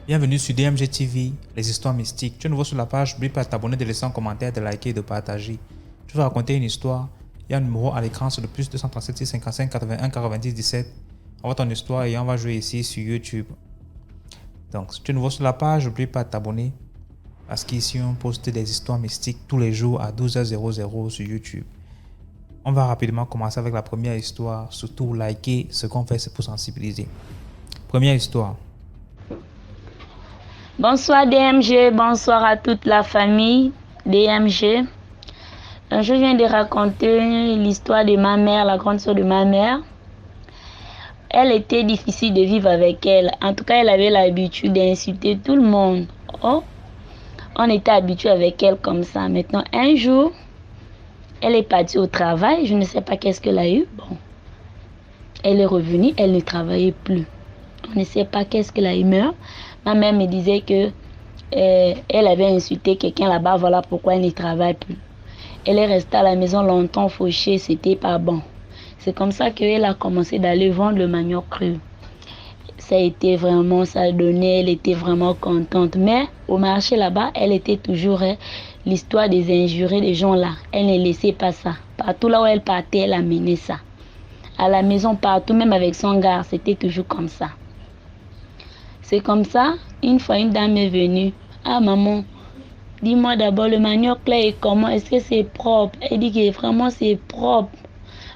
Bienvenue sur DMG TV, les histoires mystiques. Tu es nouveau sur la page, n'oublie pas de t'abonner, de laisser un commentaire, de liker et de partager. Tu vas raconter une histoire. Il y a un numéro à l'écran sur le plus 237 655 81 90 17. Envoie ton histoire et on va jouer ici sur YouTube. Donc, si tu es nouveau sur la page, n'oublie pas de t'abonner. Parce qu'ici, on poste des histoires mystiques tous les jours à 12h00 sur YouTube. On va rapidement commencer avec la première histoire. Surtout, liker. Ce qu'on fait, c'est pour sensibiliser. Première histoire. Bonsoir DMG, bonsoir à toute la famille DMG. Je viens de raconter l'histoire de ma mère, la grande soeur de ma mère. Elle était difficile de vivre avec elle. En tout cas, elle avait l'habitude d'insulter tout le monde. Oh, on était habitué avec elle comme ça. Maintenant, un jour, elle est partie au travail. Je ne sais pas qu'est-ce qu'elle a eu. Bon, elle est revenue, elle ne travaillait plus. On ne sait pas qu'est-ce qu'elle a eu. Ma mère me disait que elle avait insulté quelqu'un là-bas, voilà pourquoi elle ne travaille plus. Elle est restée à la maison longtemps fauchée, c'était pas bon. C'est comme ça qu'elle a commencé d'aller vendre le manioc cru. Ça a été vraiment, ça a donné, elle était vraiment contente. Mais au marché là-bas, elle était toujours l'histoire des injurés des gens là. Elle ne laissait pas ça. Partout là où elle partait, elle amenait ça. À la maison, partout, même avec son gars, c'était toujours comme ça. C'est comme ça, une fois une dame est venue. Ah maman, dis-moi d'abord le manioc là est comment? Est-ce que c'est propre? Elle dit que vraiment c'est propre.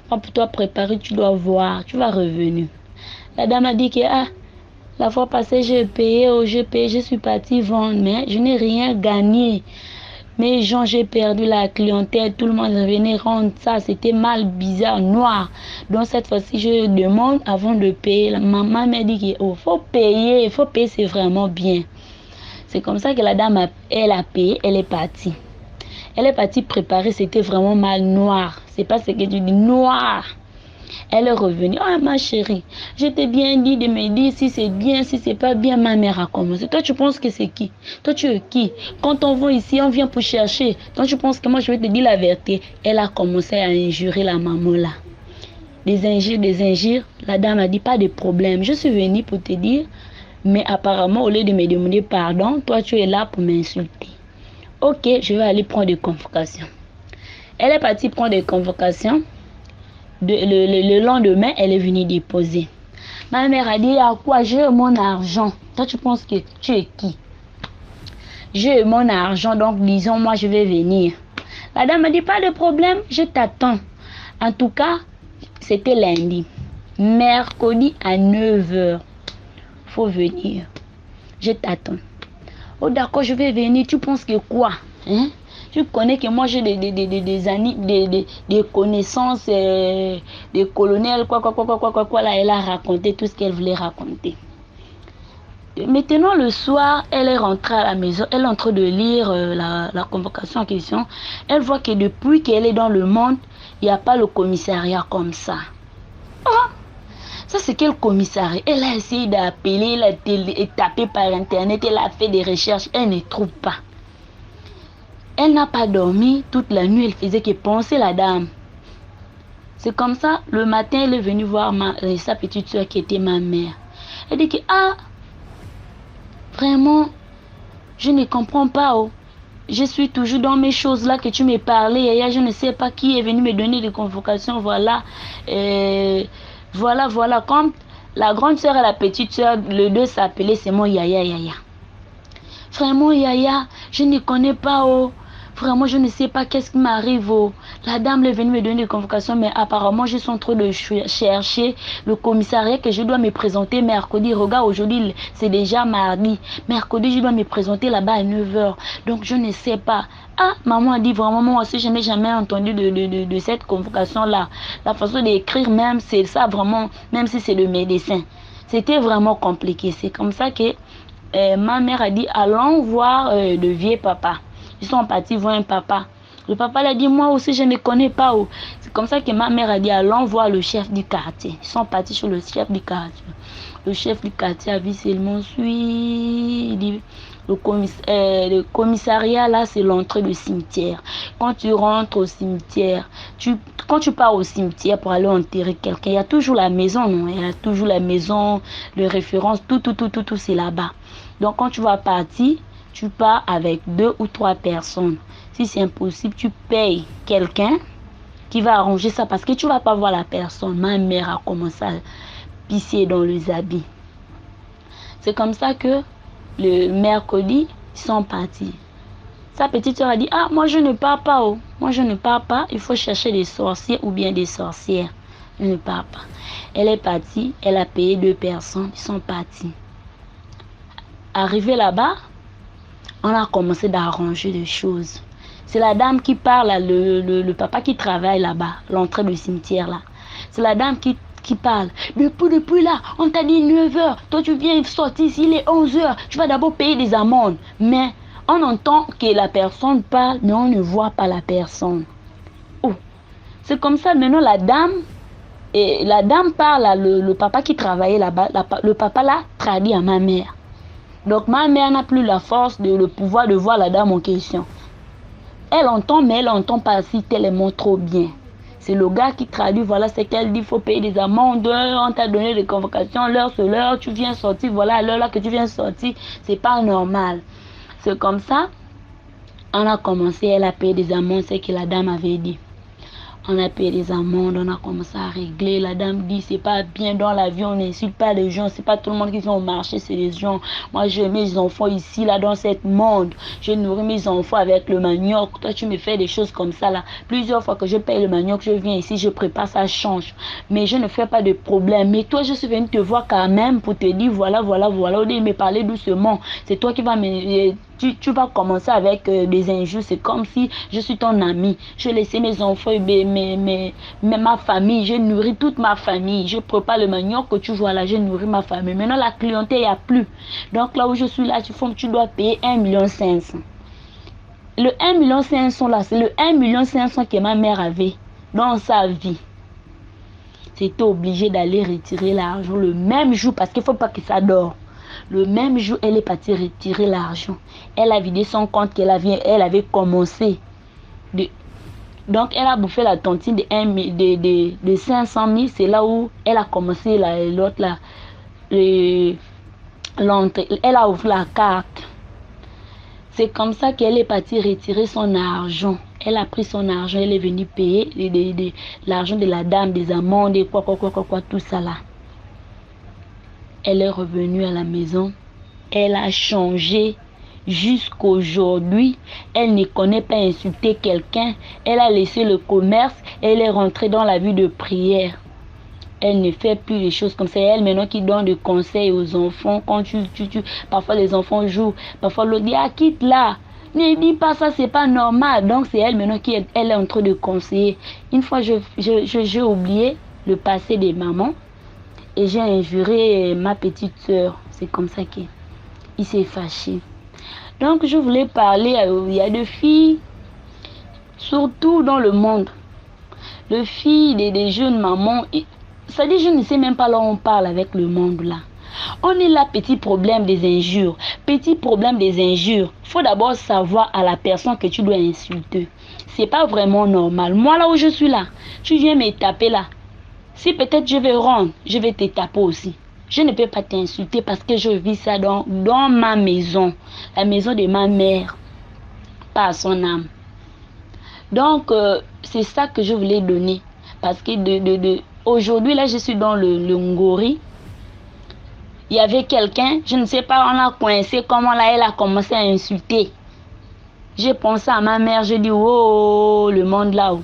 Pour toi préparer, tu dois voir, tu vas revenir. La dame a dit que la fois passée j'ai payé, je suis partie vendre, mais je n'ai rien gagné. Mais gens, j'ai perdu la clientèle, tout le monde venait rendre ça, c'était mal, bizarre, noir. Donc cette fois-ci, je demande avant de payer. La maman m'a dit qu'il faut payer, c'est vraiment bien. C'est comme ça que la dame, elle a payé, elle est partie. Elle est partie préparer, c'était vraiment mal, noir. C'est pas ce que tu dis, noir. Elle est revenue. Ah, ma chérie, je t'ai bien dit de me dire si c'est bien, si c'est pas bien. Ma mère a commencé. Toi, tu penses que c'est qui? Toi, tu es qui? Quand on va ici, on vient pour chercher. Toi, tu penses que moi, je vais te dire la vérité. Elle a commencé à injurer la maman là. Des injures. La dame a dit pas de problème. Je suis venue pour te dire. Mais apparemment, au lieu de me demander pardon, toi, tu es là pour m'insulter. Ok, je vais aller prendre des convocations. Elle est partie prendre des convocations. Le lendemain, elle est venue déposer. Ma mère a dit, à quoi j'ai mon argent? Toi, tu penses que tu es qui? J'ai mon argent, donc disons, moi, je vais venir. La dame a dit, pas de problème, je t'attends. En tout cas, c'était lundi. Mercredi à 9h. Faut venir. Je t'attends. Oh, d'accord, je vais venir. Tu penses que quoi? Hein? Tu connais que moi j'ai des connaissances, des colonels, quoi, là, elle a raconté tout ce qu'elle voulait raconter. Maintenant, le soir, elle est rentrée à la maison, elle est en train de lire la convocation en question. Elle voit que depuis qu'elle est dans le monde, il n'y a pas le commissariat comme ça. Ah! Ça, c'est quel commissariat? Elle a essayé d'appeler, elle a tapé par internet, elle a fait des recherches, elle ne trouve pas. Elle n'a pas dormi toute la nuit, elle faisait que penser la dame. C'est comme ça, le matin, elle est venue voir sa petite soeur qui était ma mère. Elle dit que, vraiment, je ne comprends pas. Oh. Je suis toujours dans mes choses là que tu me parlais. Et je ne sais pas qui est venu me donner des convocations. Voilà. Voilà. Comme la grande soeur et la petite soeur, les deux s'appelaient, c'est mon Yaya. Vraiment, Yaya, je ne connais pas. Oh. Vraiment, je ne sais pas qu'est-ce qui m'arrive. Oh. La dame est venue me donner des convocations, mais apparemment, je suis en train de chercher le commissariat que je dois me présenter mercredi. Regarde, aujourd'hui, c'est déjà mardi. Mercredi, je dois me présenter là-bas à 9h. Donc, je ne sais pas. Ah, maman a dit vraiment, moi aussi, je n'ai jamais entendu de cette convocation-là. La façon d'écrire même, c'est ça vraiment, même si c'est le médecin. C'était vraiment compliqué. C'est comme ça que ma mère a dit, allons voir le vieux papa. Ils sont partis voir un papa. Le papa l'a dit, moi aussi, je ne connais pas. Oh. C'est comme ça que ma mère a dit, allons voir le chef du quartier. Ils sont partis chez le chef du quartier. Le chef du quartier a vu seulement, il dit, Le commissariat, là, c'est l'entrée du cimetière. Quand tu rentres au cimetière, quand tu pars au cimetière pour aller enterrer quelqu'un, il y a toujours la maison, non? Il y a toujours la maison, de référence, tout, c'est là-bas. Donc, quand tu vas partir, tu pars avec 2 ou 3 personnes. Si c'est impossible, tu payes quelqu'un qui va arranger ça parce que tu ne vas pas voir la personne. Ma mère a commencé à pisser dans les habits. C'est comme ça que le mercredi, ils sont partis. Sa petite soeur a dit, ah, moi je ne pars pas, oh. Moi je ne pars pas, il faut chercher des sorciers ou bien des sorcières. Je ne pars pas. Elle est partie, elle a payé 2 personnes, ils sont partis. Arrivé là-bas, on a commencé d'arranger des choses. C'est la dame qui parle, le papa qui travaille là-bas, l'entrée du cimetière là. C'est la dame qui parle. Depuis là, on t'a dit 9h. Toi, tu viens sortir ici, il est 11h. Tu vas d'abord payer des amendes. Mais on entend que la personne parle, mais on ne voit pas la personne. Oh, c'est comme ça, maintenant la dame parle à le papa qui travaillait là-bas. Le papa là traduit à ma mère. Donc ma mère n'a plus la force, le pouvoir de voir la dame en question. Elle entend, mais elle n'entend pas si tellement trop bien. C'est le gars qui traduit, voilà ce qu'elle dit, il faut payer des amendes, on t'a donné des convocations, l'heure c'est l'heure, tu viens sortir, voilà l'heure là que tu viens sortir, c'est pas normal. C'est comme ça, on a commencé, elle a payé des amendes, c'est ce que la dame avait dit. On a payé des amendes, on a commencé à régler. La dame dit, c'est pas bien dans la vie, on n'insulte pas les gens, c'est pas tout le monde qui vient au marché, c'est les gens. Moi, je mets mes enfants ici, là, dans cette monde. Je nourris mes enfants avec le manioc. Toi, tu me fais des choses comme ça, là. Plusieurs fois que je paye le manioc, je viens ici, je prépare, ça change. Mais je ne fais pas de problème. Mais toi, je suis venue te voir quand même pour te dire, voilà. Au lieu de me parler doucement, c'est toi qui vas me... Tu vas commencer avec des injures. C'est comme si je suis ton ami. Je laissais mes enfants, ma famille. Je nourris toute ma famille. Je prépare le manioc que tu vois là. Je nourris ma famille. Maintenant, la clientèle, il n'y a plus. Donc là où je suis là, tu dois payer 1,5 million. Le 1,5 million là, c'est le 1,5 million que ma mère avait dans sa vie. C'était obligé d'aller retirer l'argent le même jour parce qu'il ne faut pas que ça dort. Le même jour, elle est partie retirer l'argent. Elle a vidé son compte elle avait commencé. Donc, elle a bouffé la tontine de 500 000. C'est là où elle a commencé l'autre là. Elle a ouvert la carte. C'est comme ça qu'elle est partie retirer son argent. Elle a pris son argent. Elle est venue payer l'argent de la dame, des amendes, et quoi, tout ça là. Elle est revenue à la maison. Elle a changé jusqu'aujourd'hui. Elle ne connaît pas insulter quelqu'un. Elle a laissé le commerce. Elle est rentrée dans la vie de prière. Elle ne fait plus les choses comme ça. Elle maintenant qui donne des conseils aux enfants. Quand parfois les enfants jouent. Parfois l'autre dit, ah, quitte là. Ne dis pas ça, c'est pas normal. Donc c'est elle maintenant elle est en train de conseiller. Une fois, j'ai oublié le passé des mamans. Et j'ai injuré ma petite soeur. C'est comme ça qu'il s'est fâché. Donc, je voulais parler, il y a des filles, surtout dans le monde. Les filles, des jeunes mamans. Ça dit, je ne sais même pas là où on parle avec le monde là. On est là, petit problème des injures. Petit problème des injures. Il faut d'abord savoir à la personne que tu dois insulter. C'est pas vraiment normal. Moi, là où je suis là, tu viens me taper là. Si peut-être je vais rendre, je vais te taper aussi. Je ne peux pas t'insulter parce que je vis ça dans ma maison. La maison de ma mère. Pas à son âme. Donc, c'est ça que je voulais donner. Parce que aujourd'hui, là, je suis dans le Ngori. Il y avait quelqu'un, je ne sais pas, on l'a coincé, comment là, elle a commencé à insulter. J'ai pensé à ma mère, je dis, oh, le monde là-haut.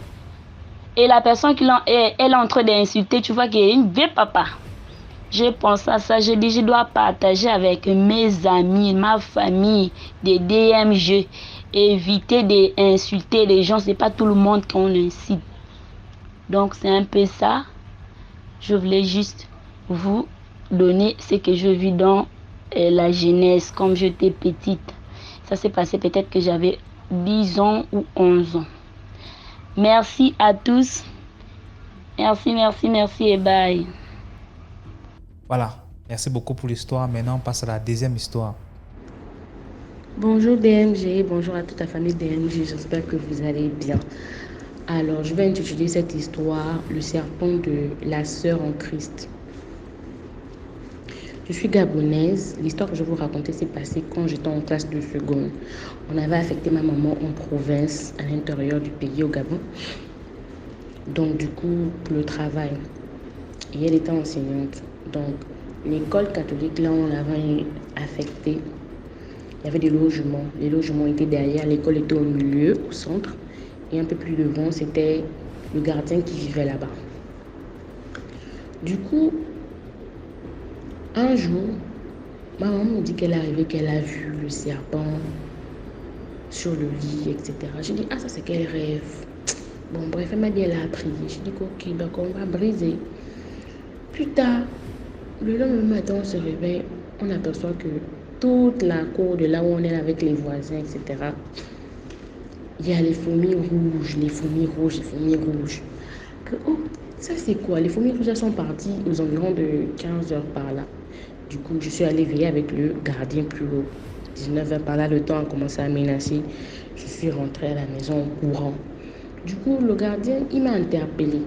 Et la personne elle est en train d'insulter, tu vois qu'il y a une vieille papa. J'ai pensé à ça, je dis, je dois partager avec mes amis, ma famille, des DMG. Éviter d'insulter les gens, c'est pas tout le monde qu'on incite. Donc c'est un peu ça. Je voulais juste vous donner ce que je vis dans la jeunesse, comme j'étais petite. Ça s'est passé peut-être que j'avais 10 ans ou 11 ans. Merci à tous. Merci et bye. Voilà, merci beaucoup pour l'histoire. Maintenant, on passe à la deuxième histoire. Bonjour DMG, bonjour à toute la famille DMG, j'espère que vous allez bien. Alors, je vais intituler cette histoire Le serpent de la sœur en Christ. Je suis gabonaise. L'histoire que je vais vous raconter s'est passée quand j'étais en classe de seconde. On avait affecté ma maman en province, à l'intérieur du pays, au Gabon. Donc, du coup, pour le travail. Et elle était enseignante. Donc, l'école catholique, là, on l'avait affectée. Il y avait des logements. Les logements étaient derrière, l'école était au milieu, au centre. Et un peu plus devant, c'était le gardien qui vivait là-bas. Du coup, un jour, ma maman me dit qu'elle est arrivée, qu'elle a vu le serpent sur le lit, etc. J'ai dit, ah, ça c'est quel rêve. Bon, bref, elle m'a dit, elle a prié. J'ai dit, ok, d'accord, on va briser. Plus tard, le lendemain matin, on se réveille, on aperçoit que toute la cour de là où on est avec les voisins, etc., il y a les fourmis rouges, les fourmis rouges, les fourmis rouges. Que, oh, ça c'est quoi? Les fourmis rouges, elles sont parties aux environs de 15 heures par là. Du coup, je suis allée veiller avec le gardien plus haut. 19 heures par là, le temps a commencé à menacer. Je suis rentrée à la maison en courant. Du coup, le gardien, il m'a interpellée.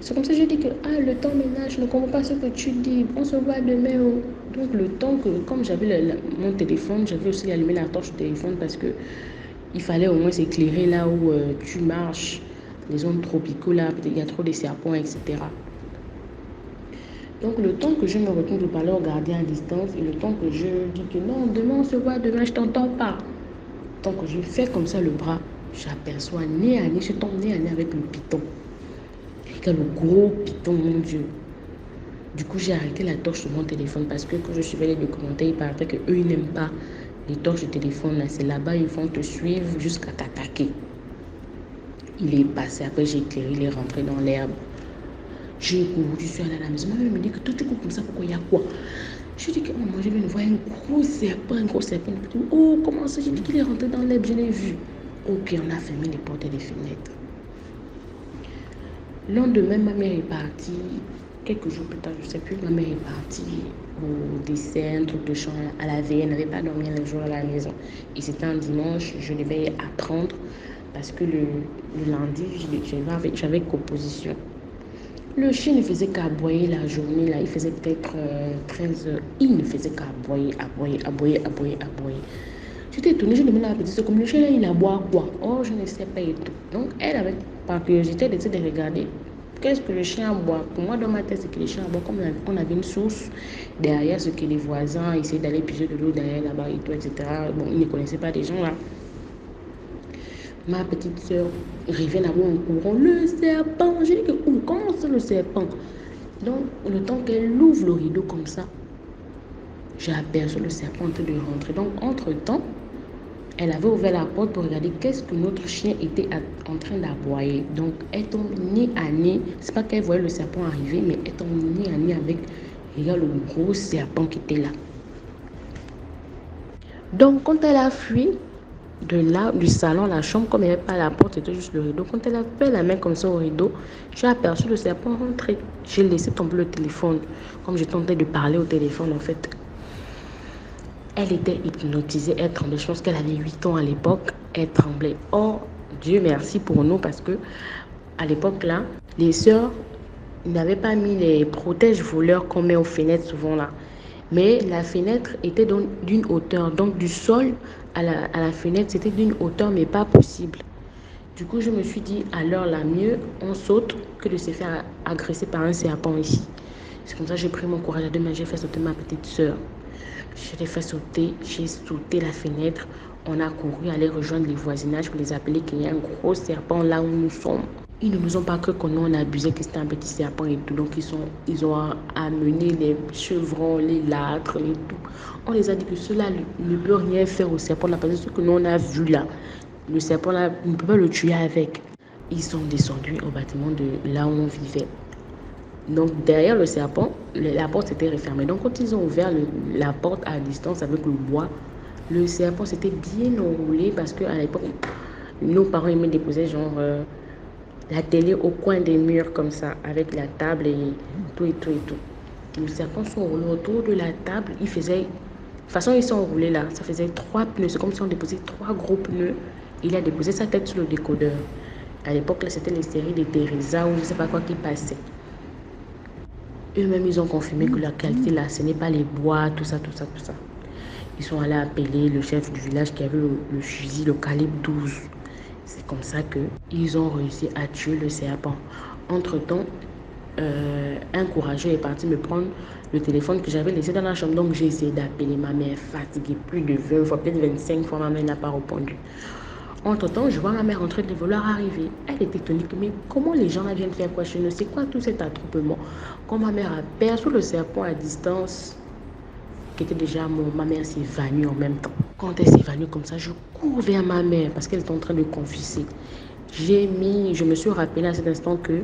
C'est comme ça que je dis que le temps ménage, je ne comprends pas ce que tu dis. On se voit demain. Oh. Donc, le temps que, comme j'avais mon téléphone, j'avais aussi allumé la torche du téléphone parce que il fallait au moins s'éclairer là où tu marches, les zones tropicaux, là, il y a trop de serpents, etc. Donc, le temps que je me retourne pour parler au gardien à distance et le temps que je dis que non, demain on se voit, demain je t'entends pas. Tant que je fais comme ça le bras, j'aperçois nez à nez, je tombe nez à nez avec le python. Regarde le gros python, mon Dieu. Du coup, j'ai arrêté la torche sur mon téléphone parce que quand je suivais les documentaires, il paraît qu'eux, ils n'aiment pas les torches de téléphone. Là, c'est là-bas, ils vont te suivre jusqu'à t'attaquer. Il est passé, après j'ai éclairé, il est rentré dans l'herbe. J'ai couru, je suis allée à la maison. Ma mère me dit que toi, tu cours comme ça, pourquoi il y a quoi? Je dis que moi, je viens de voir un gros serpent, un gros serpent. Oh, comment ça? J'ai dit qu'il est rentré dans l'herbe, je l'ai vu. Ok, on a fermé les portes et les fenêtres. Le lendemain, ma mère est partie. Quelques jours plus tard, je ne sais plus, ma mère est partie au décès, un truc de chant à la veille. Elle n'avait pas dormi le jour à la maison. Et c'était un dimanche, je devais apprendre parce que le lundi, j'avais composition. Le chien ne faisait qu'aboyer la journée, là. Il faisait peut-être 13 heures. Il ne faisait qu'aboyer, aboyer. J'étais étonnée, je demandais à la petite, comme le chien, là, il aboie quoi? Oh, je ne sais pas et tout. Donc, elle avait, par curiosité, décidé de regarder. Qu'est-ce que le chien aboie? Pour moi, dans ma tête, c'est que le chien aboie comme on avait une source derrière, ce que les voisins essayaient d'aller piger de l'eau derrière là-bas et tout, etc. Bon, ils ne connaissaient pas des gens là. Ma petite soeur revient là-bas en courant. Le serpent! J'ai dit que, comment c'est le serpent? Donc, le temps qu'elle ouvre le rideau comme ça, j'ai aperçu le serpent en train de rentrer. Donc, entre-temps, elle avait ouvert la porte pour regarder qu'est-ce que notre chien était en train d'aboyer. Donc, elle tombe nez à nez. C'est pas qu'elle voyait le serpent arriver, mais elle tombe nez à nez avec, regarde, le gros serpent qui était là. Donc, quand elle a fui de là, du salon, la chambre, comme il n'y avait pas la porte, c'était juste le rideau. Quand elle a fait la main comme ça au rideau, j'ai aperçu le serpent rentrer. J'ai laissé tomber le téléphone, comme j'étais en train de parler au téléphone, en fait. Elle était hypnotisée, elle tremblait. Je pense qu'elle avait 8 ans à l'époque. Elle tremblait. Oh, Dieu merci pour nous parce que à l'époque là, les sœurs n'avaient pas mis les protèges voleurs qu'on met aux fenêtres souvent là. Mais la fenêtre était d'une hauteur. Donc du sol à la fenêtre, c'était d'une hauteur mais pas possible. Du coup, je me suis dit, alors la mieux, on saute que de se faire agresser par un serpent ici. C'est comme ça que j'ai pris mon courage à deux mains, j'ai fait sauter ma petite sœur. Je l'ai fait sauter, j'ai sauté la fenêtre. On a couru aller rejoindre les voisinages pour les appeler qu'il y a un gros serpent là où nous sommes. Ils ne nous ont pas cru qu'on abusait, que c'était un petit serpent et tout. Donc ils ont amené les chevrons, les lâtres et tout. On les a dit que cela ne peut rien faire au serpent là, parce que ce que nous on a vu là, le serpent là, on ne peut pas le tuer avec. Ils sont descendus au bâtiment de là où on vivait. Donc derrière le serpent, la porte était refermée. Donc quand ils ont ouvert la porte à distance avec le bois, le serpent s'était bien enroulé parce qu'à l'époque, nos parents aimaient déposer genre la télé au coin des murs comme ça, avec la table et tout. Le serpent s'enroulait autour de la table, il faisait toute façon, ils sont enroulés là. Ça faisait 3 pneus. C'est comme si on déposait 3 gros pneus. Il a déposé sa tête sur le décodeur. À l'époque, là, c'était les séries de Teresa ou je ne sais pas quoi qui passait. Eux-mêmes, ils ont confirmé que la qualité là, ce n'est pas les bois, tout ça. Ils sont allés appeler le chef du village qui avait le fusil, le calibre 12. C'est comme ça qu'ils ont réussi à tuer le serpent. Entre-temps, un courageux est parti me prendre le téléphone que j'avais laissé dans la chambre. Donc, j'ai essayé d'appeler ma mère fatiguée plus de 20 fois, peut-être 25 fois. Ma mère n'a pas répondu. Entre-temps, je vois ma mère en train de vouloir arriver. Elle était étonnée. Mais comment les gens là viennent faire quoi chez nous? C'est quoi tout cet attroupement? Quand ma mère aperçut le serpent à distance, qui était déjà mort, ma mère s'est évanouie en même temps. Quand elle s'est évanouie comme ça, je cours vers ma mère parce qu'elle était en train de confesser. Je me suis rappelé à cet instant que,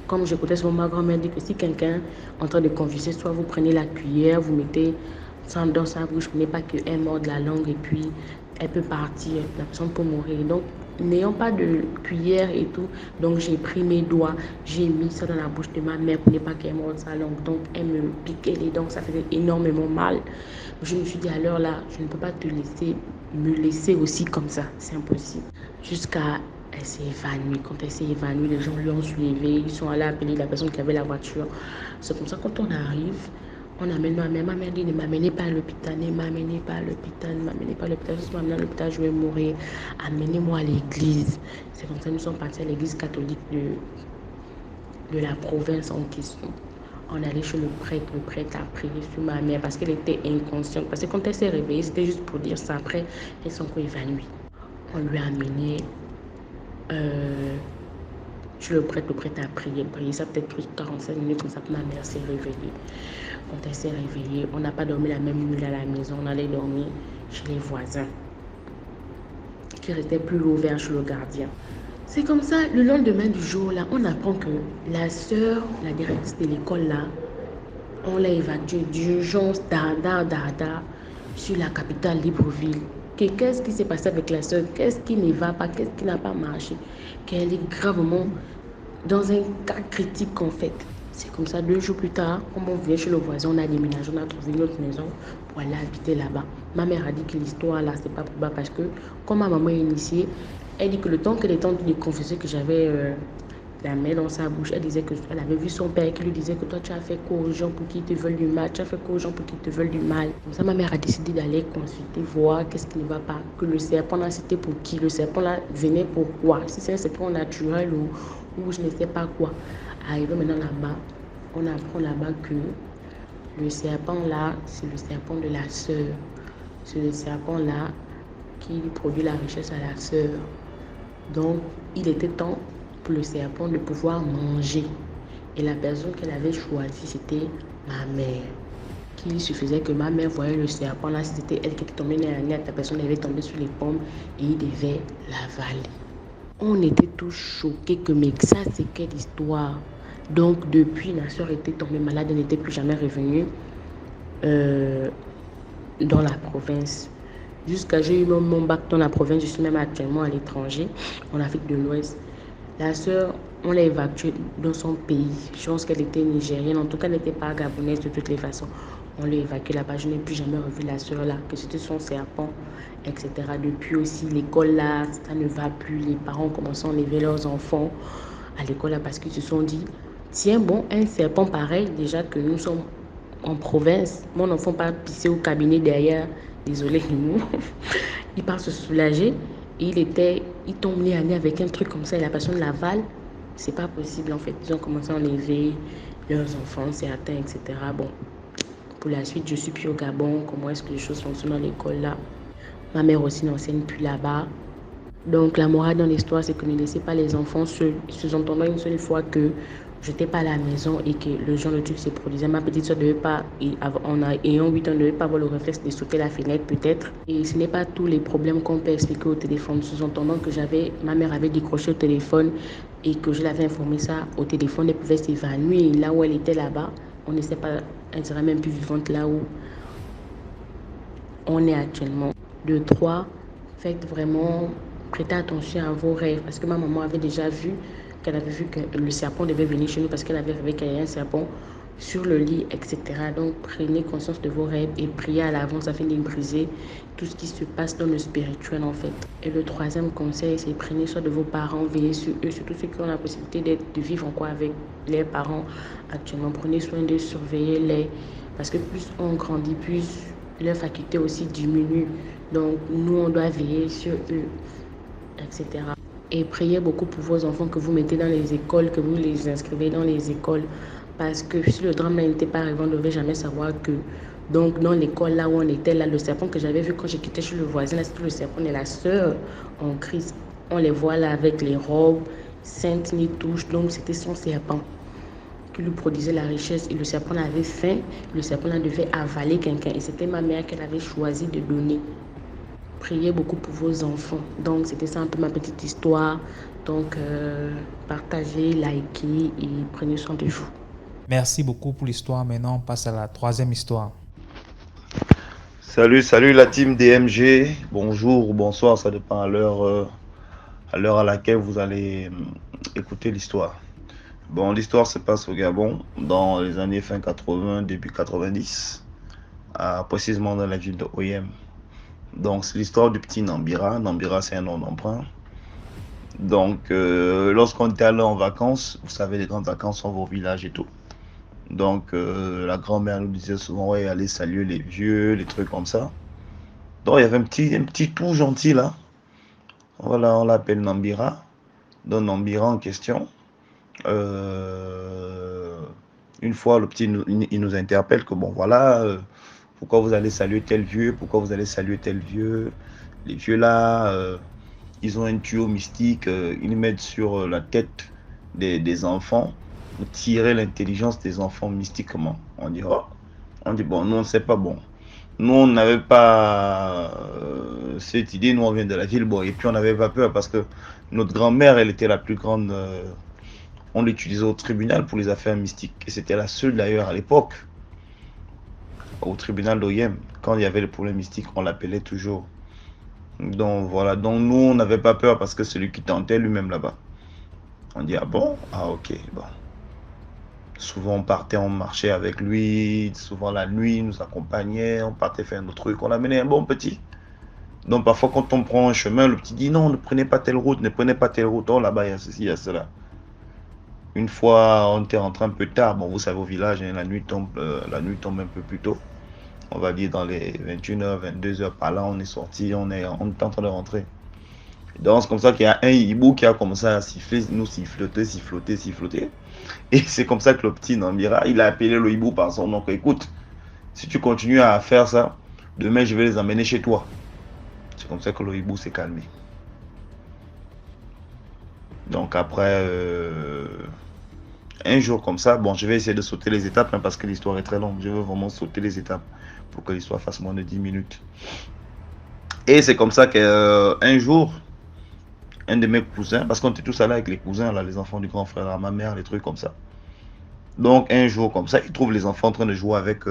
comme j'écoutais souvent ma grand-mère dire que si quelqu'un est en train de confesser, soit vous prenez la cuillère, vous mettez ça dans sa bouche, vous n'avez pas qu'elle morde la langue et puis elle peut partir, la personne peut mourir. Donc, n'ayant pas de cuillère et tout, donc j'ai pris mes doigts, j'ai mis ça dans la bouche de ma mère pour ne pas qu'elle morde sa langue. Donc, elle me piquait les dents, ça faisait énormément mal. Je me suis dit, alors là, je ne peux pas me laisser aussi comme ça, c'est impossible. Jusqu'à elle s'est évanouie. Quand elle s'est évanouie, les gens lui ont soulevé. Ils sont allés appeler la personne qui avait la voiture. C'est comme ça, quand on arrive, on amène ma mère. Ma mère dit, ne m'amenez pas à l'hôpital, ne m'amenez pas à l'hôpital, ne m'amenez pas à l'hôpital. Si je m'amène à l'hôpital, je vais mourir. Amenez-moi à l'église. C'est comme ça que nous sommes partis à l'église catholique de la province en question. On allait chez le prêtre a prié sur ma mère parce qu'elle était inconsciente. Parce que quand elle s'est réveillée, c'était juste pour dire ça. Après, elle s'est encore évanouie. On lui a amené chez le prêtre a prié. Ça peut-être pris 45 minutes comme ça que ma mère s'est réveillée. Quand elle s'est réveillée, on n'a pas dormi la même nuit à la maison. On allait dormir chez les voisins qui restaient plus ouverts chez le gardien. C'est comme ça, le lendemain du jour, là, on apprend que la sœur, la directrice de l'école, là, on l'a évacuée d'urgence, dada, sur la capitale Libreville. Qu'est-ce qui s'est passé avec la sœur? Qu'est-ce qui ne va pas? Qu'est-ce qui n'a pas marché? Qu'elle est gravement dans un cas critique, en fait. C'est comme ça, 2 jours plus tard, comme on vient chez le voisin, on a déménagé, on a trouvé une autre maison pour aller habiter là-bas. Ma mère a dit que l'histoire, là, c'est pas probable parce que, comme ma maman est initiée, elle dit que le temps qu'elle est en train de confesser que j'avais la main dans sa bouche, elle disait qu'elle avait vu son père qui lui disait que toi, tu as fait quoi aux gens pour qu'ils te veulent du mal, tu as fait quoi aux gens pour qu'ils te veulent du mal. Comme ça, ma mère a décidé d'aller consulter, voir qu'est-ce qui ne va pas, que le serpent là, c'était pour qui, le serpent là venait pour quoi, si c'est un serpent naturel ou je ne sais pas quoi. Arrivé maintenant là-bas, on apprend là-bas que le serpent là, c'est le serpent de la sœur. C'est le serpent là qui produit la richesse à la sœur. Donc, il était temps pour le serpent de pouvoir manger. Et la personne qu'elle avait choisie, c'était ma mère. Qu'il suffisait que ma mère voyait le serpent là, c'était elle qui était tombée dans la net, la personne avait tombé sur les pommes et il devait l'avaler. On était tous choqués que, mais ça, c'est quelle histoire? Donc, depuis, la soeur était tombée malade, elle n'était plus jamais revenue dans la province. Jusqu'à j'ai eu mon bac dans la province, je suis même actuellement à l'étranger, en Afrique de l'Ouest. La sœur, on l'a évacuée dans son pays. Je pense qu'elle était nigérienne, en tout cas, elle n'était pas gabonaise de toutes les façons. On l'a évacuée là-bas, je n'ai plus jamais revu la sœur là, que c'était son serpent, etc. Depuis aussi, l'école là, ça ne va plus. Les parents ont commencé à enlever leurs enfants à l'école là parce qu'ils se sont dit, tiens, bon, un serpent pareil, déjà que nous sommes en province, mon enfant part pisser au cabinet derrière. Désolé de nous. Il part se soulager et il tombe nez à nez avec un truc comme ça et la personne l'avale. C'est pas possible en fait. Ils ont commencé à enlever leurs enfants, certains, etc. Bon, pour la suite, je suis plus au Gabon. Comment est-ce que les choses fonctionnent dans l'école là? Ma mère aussi n'enseigne plus là-bas. Donc la morale dans l'histoire, c'est que ne laissez pas les enfants seuls. Sous-entendant une seule fois que je n'étais pas à la maison et que le genre de truc se produisait. Ma petite soeur ne devait pas, ayant 8 ans, ne devait pas avoir le réflexe de sauter la fenêtre peut-être. Et ce n'est pas tous les problèmes qu'on peut expliquer au téléphone. Sous-entendant que ma mère avait décroché au téléphone et que je l'avais informé ça au téléphone, elle pouvait s'évanouir. Là où elle était là-bas, on ne sait pas, elle serait même plus vivante là où on est actuellement. 2, 3, faites vraiment, prêtez attention à vos rêves parce que ma maman avait déjà vu qu'elle avait vu que le serpent devait venir chez nous parce qu'elle avait rêvé qu'il y avait un serpent sur le lit, etc. Donc, prenez conscience de vos rêves et priez à l'avance afin de briser tout ce qui se passe dans le spirituel, en fait. Et le troisième conseil, c'est prenez soin de vos parents, veillez sur eux, surtout ceux qui ont la possibilité de vivre encore avec les parents actuellement. Prenez soin de surveiller les, parce que plus on grandit, plus leurs facultés aussi diminuent. Donc, nous, on doit veiller sur eux, etc. Et priez beaucoup pour vos enfants que vous mettez dans les écoles, que vous les inscrivez dans les écoles. Parce que si le drame n'était pas arrivé, on ne devait jamais savoir que. Donc, dans l'école, là où on était, là, le serpent que j'avais vu quand j'ai quitté chez le voisin, là, c'était le serpent et la sœur en Christ. On les voit là avec les robes, saintes ni touches. Donc, c'était son serpent qui lui produisait la richesse. Et le serpent avait faim. Le serpent là devait avaler quelqu'un. Et c'était ma mère qu'elle avait choisi de donner. Priez beaucoup pour vos enfants. Donc, c'était ça un peu ma petite histoire. Donc, partagez, likez et prenez soin de vous. Merci beaucoup pour l'histoire. Maintenant, on passe à la troisième histoire. Salut la team DMG. Bonjour ou bonsoir, ça dépend à l'heure à laquelle vous allez écouter l'histoire. Bon, l'histoire se passe au Gabon dans les années fin 80, début 90, précisément dans la ville de Oyem. Donc, c'est l'histoire du petit Nambira. Nambira, c'est un nom d'emprunt. Donc, lorsqu'on était allé en vacances, vous savez, les grandes vacances sont vos villages et tout. Donc, la grand-mère nous disait souvent, ouais, allez saluer les vieux, les trucs comme ça. Donc, il y avait un petit tout gentil là. Voilà, on l'appelle Nambira. Donc, Nambira en question. Une fois, le petit, il nous interpelle que, bon, voilà, pourquoi vous allez saluer tel vieux, pourquoi vous allez saluer tel vieux. Les vieux là, ils ont un tuyau mystique, ils mettent sur la tête des enfants pour tirer l'intelligence des enfants mystiquement. On dit, oh. On dit, bon, nous, on ne sait pas, bon. Nous, on n'avait pas cette idée, nous, on vient de la ville, bon, et puis on n'avait pas peur parce que notre grand-mère, elle était la plus grande, on l'utilisait au tribunal pour les affaires mystiques. Et c'était la seule, d'ailleurs, à l'époque, au tribunal d'Oyem, quand il y avait les problèmes mystiques, on l'appelait toujours. Donc, voilà, donc nous, on n'avait pas peur parce que celui qui tentait lui-même là-bas. On dit, ah bon? Ah, ok, bon. Souvent, on partait, on marchait avec lui. Souvent, la nuit, il nous accompagnait. On partait faire nos trucs. On amenait un bon petit. Donc, parfois, quand on prend un chemin, le petit dit non, ne prenez pas telle route, ne prenez pas telle route. Oh, là-bas, il y a ceci, il y a cela. Une fois, on était rentré un peu tard. Bon, vous savez, au village, hein, la nuit tombe un peu plus tôt. On va dire dans les 21h, 22h, par là, on est sorti, on est en train de rentrer. Donc, c'est comme ça qu'il y a un hibou qui a commencé à siffler, nous siffloter. Et c'est comme ça que le petit Nambira, il a appelé le hibou par son nom. Écoute, si tu continues à faire ça, demain je vais les emmener chez toi. C'est comme ça que le hibou s'est calmé. Donc après, un jour comme ça, bon, je vais essayer de sauter les étapes hein, parce que l'histoire est très longue. Je veux vraiment sauter les étapes pour que l'histoire fasse moins de 10 minutes. Et c'est comme ça qu'un jour, un de mes cousins, parce qu'on était tous allés avec les cousins, là, les enfants du grand frère à ma mère, les trucs comme ça. Donc un jour comme ça, il trouve les enfants en train de jouer avec...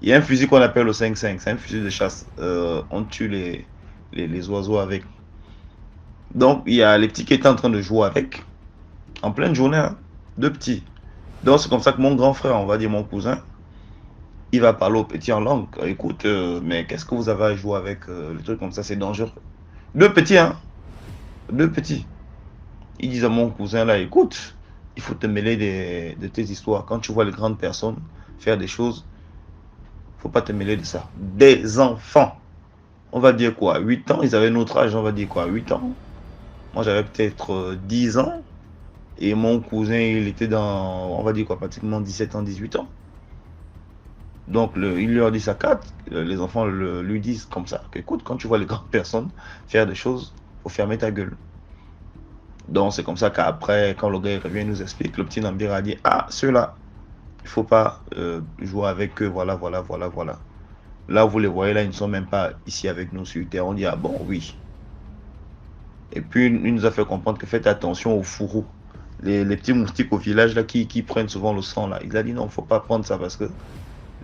il y a un fusil qu'on appelle le 5-5, c'est un fusil de chasse. On tue les oiseaux avec. Donc il y a les petits qui étaient en train de jouer avec, en pleine journée, hein, deux petits. Donc c'est comme ça que mon grand frère, on va dire mon cousin, il va parler aux petits en langue. Écoute, mais qu'est-ce que vous avez à jouer avec les trucs comme ça, c'est dangereux. Deux petits, hein. Deux petits. Ils disent à mon cousin là, écoute, il faut te mêler de tes histoires. Quand tu vois les grandes personnes faire des choses, il ne faut pas te mêler de ça. Des enfants. On va dire quoi, 8 ans, ils avaient notre âge, on va dire quoi, 8 ans. Moi j'avais peut-être 10 ans. Et mon cousin, il était dans, on va dire quoi, pratiquement 17 ans, 18 ans. Donc il leur dit ça 4, les enfants lui disent comme ça, écoute, quand tu vois les grandes personnes faire des choses, faut fermer ta gueule. Donc c'est comme ça qu'après, quand le gars revient, il nous explique, le petit Nambira a dit, ah, ceux-là, il faut pas jouer avec eux, voilà. Là, vous les voyez, là, ils ne sont même pas ici avec nous sur terre. On dit, ah bon, oui. Et puis, il nous a fait comprendre que faites attention aux fourreaux. Les petits moustiques au village, là, qui prennent souvent le sang, là. Il a dit, non, il ne faut pas prendre ça parce que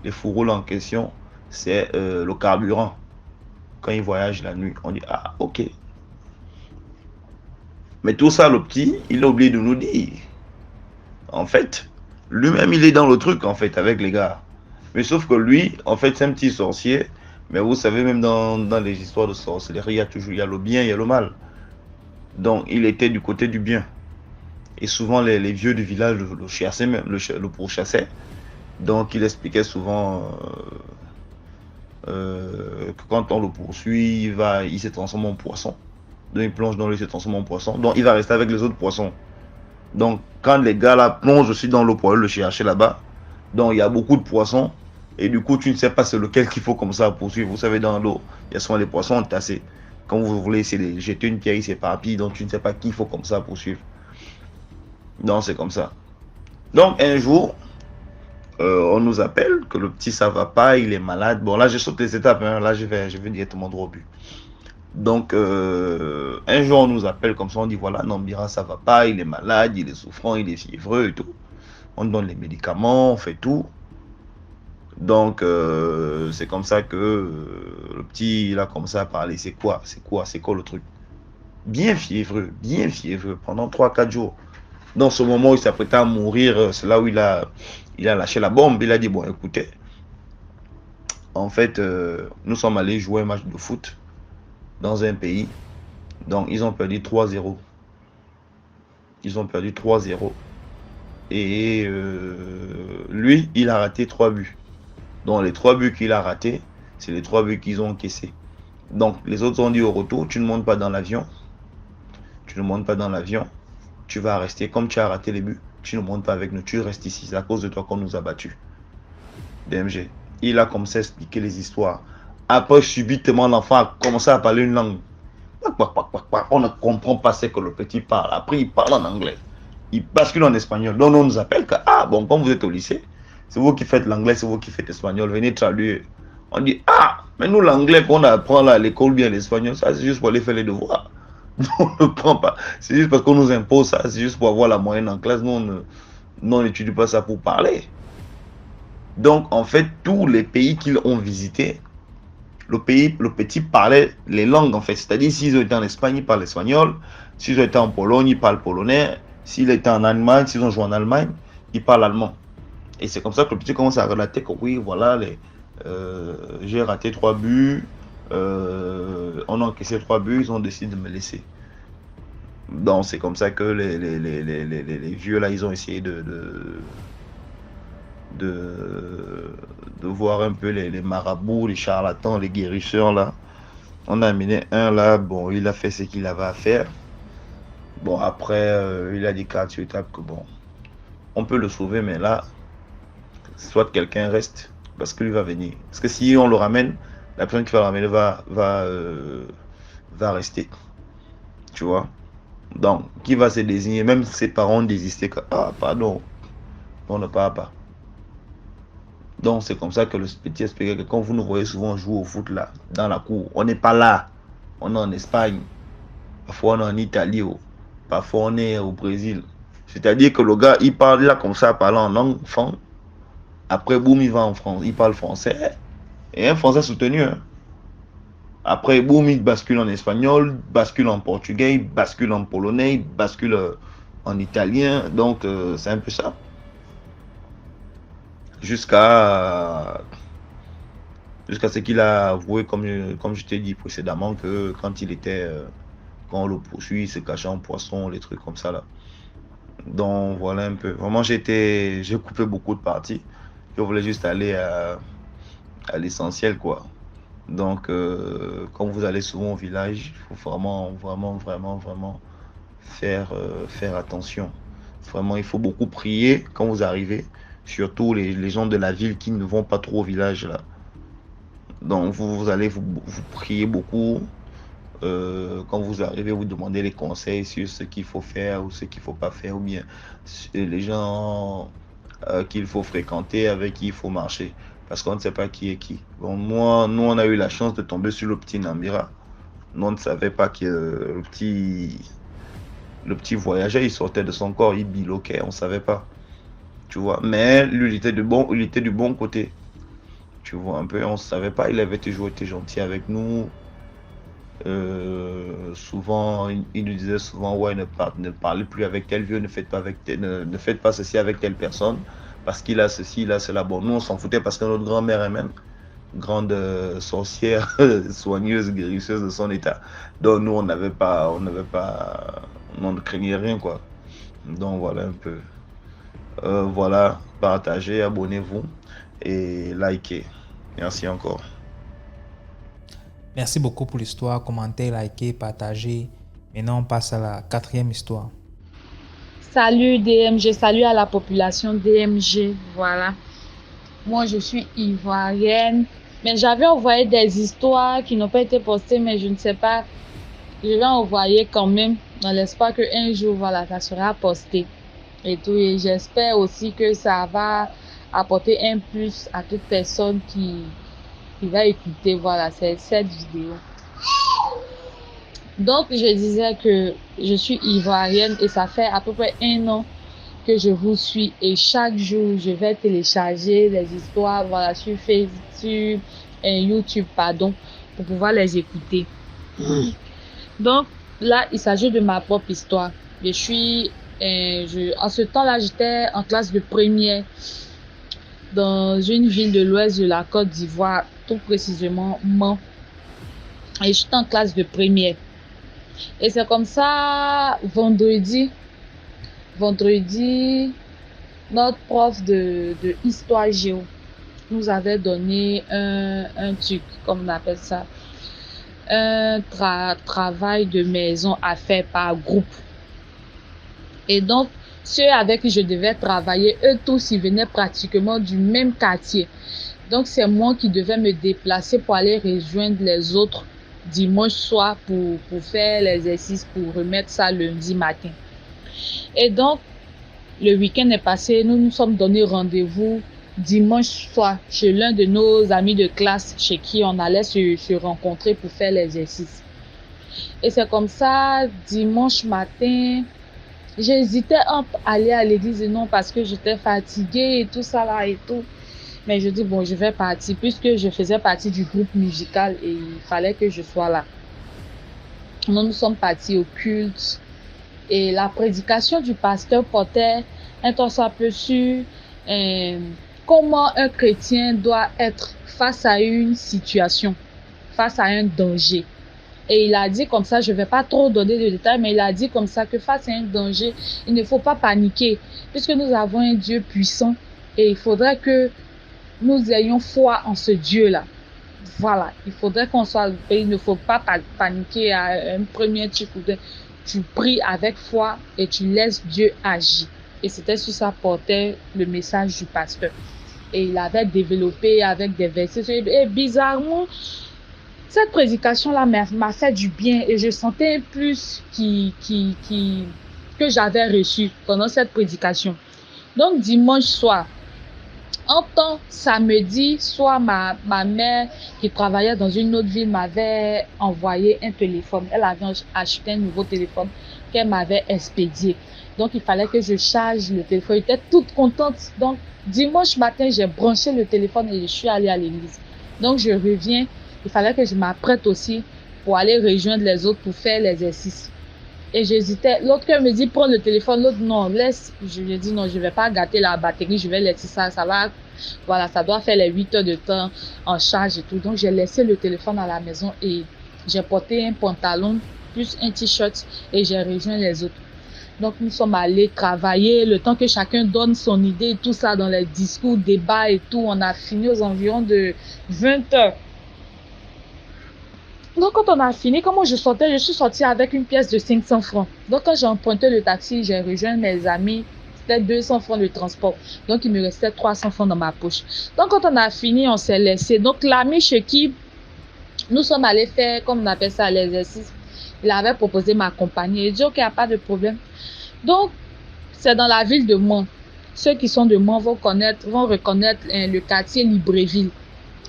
les fourreaux, là, en question, c'est le carburant. Quand ils voyagent la nuit, on dit, ah, ok. Mais tout ça, le petit, il a oublié de nous dire. En fait, Lui-même, il est dans le truc, en fait, avec les gars. Mais sauf que lui, en fait, c'est un petit sorcier. Mais vous savez, même dans les histoires de sorcellerie, il y a le bien, il y a le mal. Donc, il était du côté du bien. Et souvent, les vieux du village le chassaient, même, le pourchassaient. Donc, il expliquait souvent que quand on le poursuit, il se transforme en poisson. Donc, il plonge dans l'eau, il se transforme en poisson. Donc, il va rester avec les autres poissons. Donc, quand les gars là plongent aussi dans l'eau pour aller le chercher là-bas, donc il y a beaucoup de poissons. Et du coup, tu ne sais pas c'est lequel qu'il faut comme ça poursuivre. Vous savez, dans l'eau, il y a souvent des poissons entassés. Quand vous voulez essayer de jeter une pierre, il s'éparpille. Donc, tu ne sais pas qui il faut comme ça poursuivre. Donc, c'est comme ça. Donc, un jour, on nous appelle que le petit, ça va pas, il est malade. Bon, là, je saute les étapes. Hein. Là, je vais directement droit au but. Donc, un jour, on nous appelle comme ça, on dit voilà, Nambira, ça va pas, il est malade, il est souffrant, il est fiévreux et tout. On donne les médicaments, on fait tout. Donc, c'est comme ça que le petit, il a commencé à parler. C'est quoi le truc? Bien fiévreux, pendant 3-4 jours. Dans ce moment où il s'apprêtait à mourir, c'est là où il a lâché la bombe. Il a dit bon, écoutez, en fait, nous sommes allés jouer un match de foot dans un pays. Donc, ils ont perdu 3-0. Et lui, il a raté 3 buts. Donc, les 3 buts qu'il a ratés, c'est les 3 buts qu'ils ont encaissés. Donc, les autres ont dit au retour, tu ne montes pas dans l'avion. Tu vas rester. Comme tu as raté les buts, tu ne montes pas avec nous. Tu restes ici. C'est à cause de toi qu'on nous a battus. DMG. Il a commencé à expliquer les histoires. Après, subitement, l'enfant a commencé à parler une langue. On ne comprend pas ce que le petit parle. Après, il parle en anglais. Il bascule en espagnol. Donc, on nous appelle que, ah, bon, quand vous êtes au lycée, c'est vous qui faites l'anglais, c'est vous qui faites l'espagnol. Venez traduire. On dit, ah, mais nous, l'anglais qu'on apprend là à l'école, bien l'espagnol, ça, c'est juste pour aller faire les devoirs. On ne prend pas. C'est juste parce qu'on nous impose ça. C'est juste pour avoir la moyenne en classe. Nous, on n'étudie pas ça pour parler. Donc, en fait, tous les pays qu'ils ont visités, le petit parlait les langues, en fait. C'est-à-dire, s'ils ont été en Espagne, ils parlent espagnol. S'ils ont été en Pologne, ils parlent polonais. S'ils étaient en Allemagne, s'ils ont joué en Allemagne, ils parlent allemand. Et c'est comme ça que le petit commence à relater que oui, voilà, j'ai raté 3 buts. On a encaissé 3 buts, ils ont décidé de me laisser. Donc, c'est comme ça que les vieux, là, ils ont essayé de voir un peu les marabouts, les charlatans, les guérisseurs là. On a amené un là, bon, il a fait ce qu'il avait à faire. Bon, après, il a dit 4 sur étape que bon, on peut le sauver, mais là, soit quelqu'un reste, parce que lui va venir. Parce que si on le ramène, la personne qui va le ramener va rester. Tu vois? Donc, qui va se désigner? Même ses parents ont désisté que, ah, pardon, on ne part pas. Donc, c'est comme ça que le petit expliquait que quand vous nous voyez souvent jouer au foot là, dans la cour, on n'est pas là. On est en Espagne. Parfois, on est en Italie. Parfois, on est au Brésil. C'est-à-dire que le gars, il parle là comme ça, parlant en langue, fond. Après, boum, il va en France. Il parle français. Et un français soutenu. Hein. Après, boum, il bascule en espagnol, bascule en portugais, bascule en polonais, bascule en italien. Donc, c'est un peu ça. Jusqu'à ce qu'il a avoué, comme je t'ai dit précédemment, que quand quand on le poursuit, il se cachait en poisson, les trucs comme ça là. Donc voilà un peu. Vraiment, j'ai coupé beaucoup de parties. Je voulais juste aller à l'essentiel, quoi. Donc, quand vous allez souvent au village, il faut vraiment faire attention. Vraiment, il faut beaucoup prier quand vous arrivez. Surtout les gens de la ville qui ne vont pas trop au village là. Donc vous allez vous prier beaucoup. Quand vous arrivez, vous demandez les conseils sur ce qu'il faut faire ou ce qu'il ne faut pas faire, ou bien les gens qu'il faut fréquenter, avec qui il faut marcher. Parce qu'on ne sait pas qui est qui. Bon, nous, on a eu la chance de tomber sur le petit Nambira. Nous, on ne savait pas que le petit voyageur, il sortait de son corps, il biloquait, on ne savait pas. Tu vois, mais lui, il était du bon côté. Tu vois, un peu, on ne savait pas, il avait toujours été gentil avec nous. Souvent, il nous disait souvent, ouais, ne parlez plus avec tel vieux, ne faites pas ceci avec telle personne, parce qu'il a ceci, il a cela. Bon, nous, on s'en foutait parce que notre grand-mère elle-même, grande sorcière, soigneuse, guérisseuse de son état. Donc, nous, on ne craignait rien, quoi. Donc, voilà un peu. Voilà, partagez, abonnez-vous et likez. Merci encore. Merci beaucoup pour l'histoire. Commentez, likez, partagez. Maintenant, on passe à la 4e histoire. Salut DMG, salut à la population DMG. Voilà. Moi, je suis ivoirienne. Mais j'avais envoyé des histoires qui n'ont pas été postées, mais je ne sais pas. Je vais envoyer quand même dans l'espoir qu'un jour, voilà, ça sera posté. Et tout. Et j'espère aussi que ça va apporter un plus à toute personne qui va écouter, voilà, cette vidéo. Donc, je disais que je suis ivoirienne et ça fait à peu près 1 an que je vous suis et chaque jour, je vais télécharger les histoires, voilà, sur Facebook, sur YouTube, pardon, pour pouvoir les écouter. Donc, là, il s'agit de ma propre histoire. En ce temps-là, j'étais en classe de première dans une ville de l'ouest de la Côte d'Ivoire, tout précisément Mans. Et j'étais en classe de première. Et c'est comme ça, vendredi, notre prof de histoire géo nous avait donné un truc, comme on appelle ça, un travail de maison à faire par groupe. Et donc, ceux avec qui je devais travailler, eux tous, ils venaient pratiquement du même quartier. Donc, c'est moi qui devais me déplacer pour aller rejoindre les autres dimanche soir pour faire l'exercice, pour remettre ça lundi matin. Et donc, le week-end est passé, nous nous sommes donné rendez-vous dimanche soir chez l'un de nos amis de classe chez qui on allait se rencontrer pour faire l'exercice. Et c'est comme ça, dimanche matin, j'hésitais entre aller à l'église et non parce que j'étais fatiguée et tout ça là et tout. Mais je dis, bon, je vais partir puisque je faisais partie du groupe musical et il fallait que je sois là. Nous sommes partis au culte et la prédication du pasteur portait un torse aperçu comment un chrétien doit être face à une situation, face à un danger. Et il a dit comme ça, je ne vais pas trop donner de détails, mais il a dit comme ça que face à un danger, il ne faut pas paniquer puisque nous avons un Dieu puissant et il faudrait que nous ayons foi en ce Dieu-là. Voilà, il faudrait qu'on soit, il ne faut pas paniquer à un premier truc. Tu pries avec foi et tu laisses Dieu agir. Et c'était sur ça portait le message du pasteur. Et il avait développé avec des versets. Et bizarrement, cette prédication-là m'a fait du bien et je sentais un plus que j'avais reçu pendant cette prédication. Donc, dimanche soir, en temps samedi soir, ma mère qui travaillait dans une autre ville m'avait envoyé un téléphone. Elle avait acheté un nouveau téléphone qu'elle m'avait expédié. Donc, il fallait que je charge le téléphone. J'étais toute contente. Donc, dimanche matin, j'ai branché le téléphone et je suis allée à l'église. Donc, je reviens. Il fallait que je m'apprête aussi pour aller rejoindre les autres pour faire l'exercice. Et j'hésitais. L'autre me dit, prends le téléphone. L'autre, non, laisse. Je lui ai dit, non, je ne vais pas gâter la batterie. Je vais laisser ça. Ça va. Voilà, ça doit faire les 8 heures de temps en charge et tout. Donc, j'ai laissé le téléphone à la maison et j'ai porté un pantalon plus un t-shirt et j'ai rejoint les autres. Donc, nous sommes allés travailler le temps que chacun donne son idée, tout ça dans les discours, débats et tout. On a fini aux environs de 20 heures. Donc, quand on a fini, comment je sortais, je suis sortie avec une pièce de 500 francs. Donc, quand j'ai emprunté le taxi, j'ai rejoint mes amis. C'était 200 francs de transport. Donc, il me restait 300 francs dans ma poche. Donc, quand on a fini, on s'est laissé. Donc, l'ami chez qui nous sommes allés faire, comme on appelle ça, l'exercice, il avait proposé ma compagnie. Il dit, OK, il n'y a pas de problème. Donc, c'est dans la ville de Mans. Ceux qui sont de Mans vont reconnaître le quartier Libreville.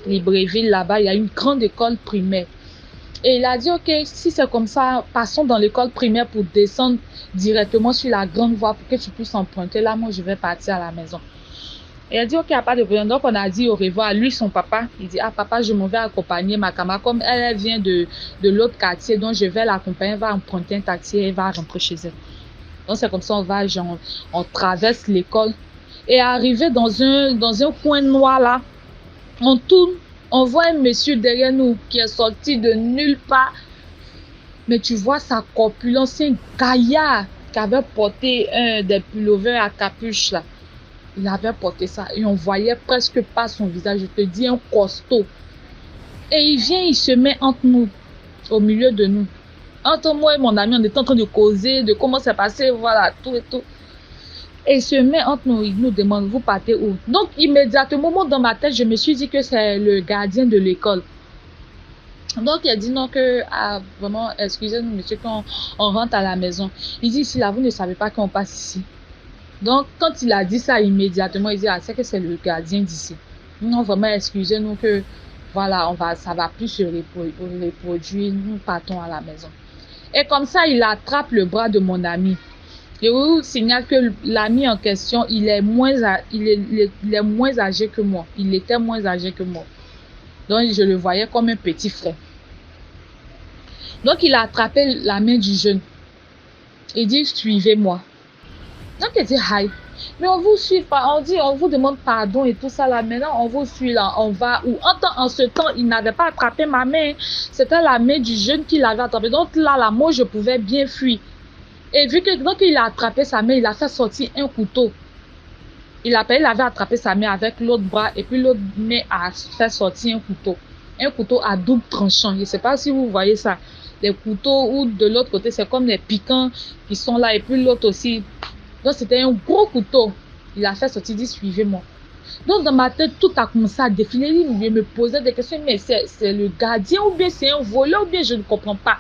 Libreville, là-bas, il y a une grande école primaire. Et il a dit, OK, si c'est comme ça, passons dans l'école primaire pour descendre directement sur la grande voie pour que tu puisses emprunter. Là, moi, je vais partir à la maison. Et elle dit, ok, il n'y a pas de problème. Donc, on a dit au revoir à lui, son papa. Il dit, ah, papa, je m'en vais accompagner ma camarade. Comme elle vient de l'autre quartier, donc je vais l'accompagner. Elle va emprunter un taxi et elle va rentrer chez elle. Donc, c'est comme ça, on va, genre, on traverse l'école. Et arrivé dans un coin noir là, on tourne, on voit un monsieur derrière nous qui est sorti de nulle part. Mais tu vois sa corpulence, c'est un gaillard qui avait porté des pullovers à capuche là. Il avait porté ça et on voyait presque pas son visage. Je te dis, un costaud. Et il vient, il se met entre nous, au milieu de nous. Entre moi et mon ami, on était en train de causer, de comment c'est passé, voilà, tout et tout. Et il se met entre nous, il nous demande, vous partez où? Donc, immédiatement, dans ma tête, je me suis dit que c'est le gardien de l'école. Donc, il a dit non, que vraiment, excusez-nous, monsieur, quand on rentre à la maison. Il dit, ici, là, vous ne savez pas qu'on passe ici. Donc, quand il a dit ça immédiatement, il dit, ah, c'est que c'est le gardien d'ici. Non, vraiment, excusez-nous que, voilà, ça va plus se reproduire, nous partons à la maison. Et comme ça, il attrape le bras de mon ami. Je vous signale que l'ami en question, il est moins âgé que moi. Il était moins âgé que moi. Donc, je le voyais comme un petit frère. Donc, il a attrapé la main du jeune. Il dit, suivez-moi. Donc, il dit, hi. Mais on vous suit pas. On dit, on vous demande pardon et tout ça là. Maintenant, on vous suit là. On va où? En ce temps, il n'avait pas attrapé ma main. C'était la main du jeune qui l'avait attrapé. Donc, là, moi, je pouvais bien fuir. Et vu que, donc, il a attrapé sa main, il a fait sortir un couteau. Il avait attrapé sa main avec l'autre bras et puis l'autre main a fait sortir un couteau. Un couteau à double tranchant. Je ne sais pas si vous voyez ça. Les couteaux ou de l'autre côté, c'est comme les piquants qui sont là et puis l'autre aussi. Donc, c'était un gros couteau. Il a fait sortir, il dit, suivez-moi. Donc, dans ma tête, tout a commencé à défiler. Il me posait des questions, mais c'est le gardien ou bien c'est un voleur ou bien je ne comprends pas.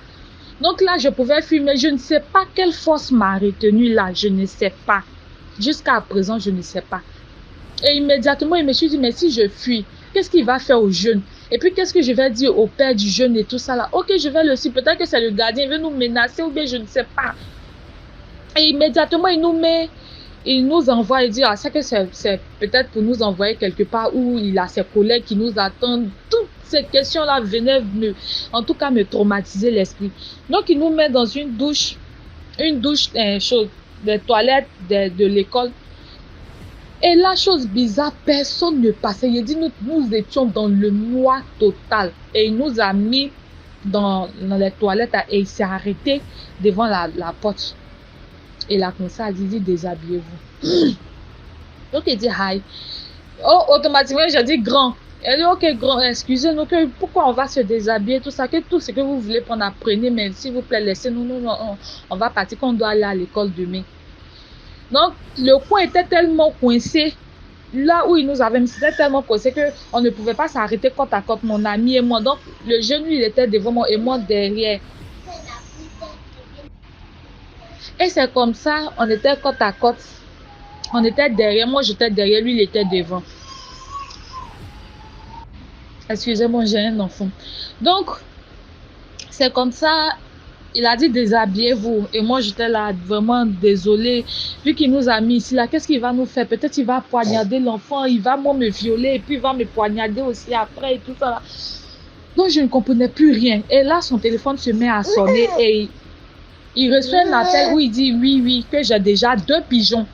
Donc là, je pouvais fuir, mais je ne sais pas quelle force m'a retenu là. Je ne sais pas. Jusqu'à présent, je ne sais pas. Et immédiatement, il me suis dit, mais si je fuis, qu'est-ce qu'il va faire aux jeunes? Et puis, qu'est-ce que je vais dire au père du jeune et tout ça là? Ok, je vais le suivre. Peut-être que c'est le gardien, il veut nous menacer ou bien je ne sais pas. Et immédiatement, il nous envoie et dit, ah, c'est que c'est peut-être pour nous envoyer quelque part où il a ses collègues qui nous attendent. Toutes ces questions-là venaient en tout cas me traumatiser l'esprit. Donc, il nous met dans une douche chaude, des toilettes de l'école. Et la chose bizarre, personne ne passait. Il dit, nous étions dans le noir total. Et il nous a mis dans les toilettes et il s'est arrêté devant la porte. Et là, comme ça, il dit, déshabillez-vous. Donc, il dit, hi. Oh, automatiquement, j'ai dit, grand. Elle dit, ok, grand, excusez-nous, pourquoi on va se déshabiller, tout ça, que tout ce que vous voulez prendre, apprenez, mais s'il vous plaît, laissez-nous, on va partir, qu'on doit aller à l'école demain. Donc, le coin était tellement coincé, là où il nous avait mis, c'était tellement coincé qu'on ne pouvait pas s'arrêter côte à côte, mon ami et moi. Donc, le jeune, lui, il était devant moi et moi derrière. Et c'est comme ça, on était côte à côte. On était derrière, moi j'étais derrière, lui il était devant. Excusez-moi, j'ai un enfant. Donc, c'est comme ça, il a dit déshabillez-vous. Et moi j'étais là, vraiment désolée. Vu qu'il nous a mis ici, là, qu'est-ce qu'il va nous faire? Peut-être il va poignarder l'enfant, il va moi me violer et puis il va me poignarder aussi après et tout ça là. Donc je ne comprenais plus rien. Et là, son téléphone se met à sonner et il reçoit un appel où il dit oui, que j'ai déjà 2 pigeons.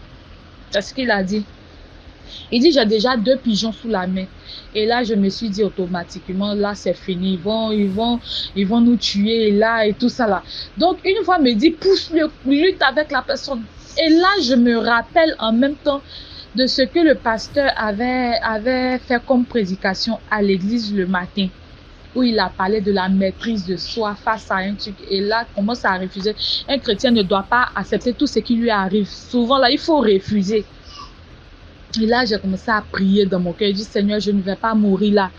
C'est ce qu'il a dit. Il dit j'ai déjà 2 pigeons sous la main. Et là, je me suis dit automatiquement, là, c'est fini. Ils vont nous tuer là et tout ça là. Donc, une fois, me dit, pousse-le, lutte avec la personne. Et là, je me rappelle en même temps de ce que le pasteur avait fait comme prédication à l'église le matin, où il a parlé de la maîtrise de soi face à un truc. Et là, commence à refuser. Un chrétien ne doit pas accepter tout ce qui lui arrive. Souvent, là, il faut refuser. Et là, j'ai commencé à prier dans mon cœur. Je dis, Seigneur, je ne vais pas mourir là.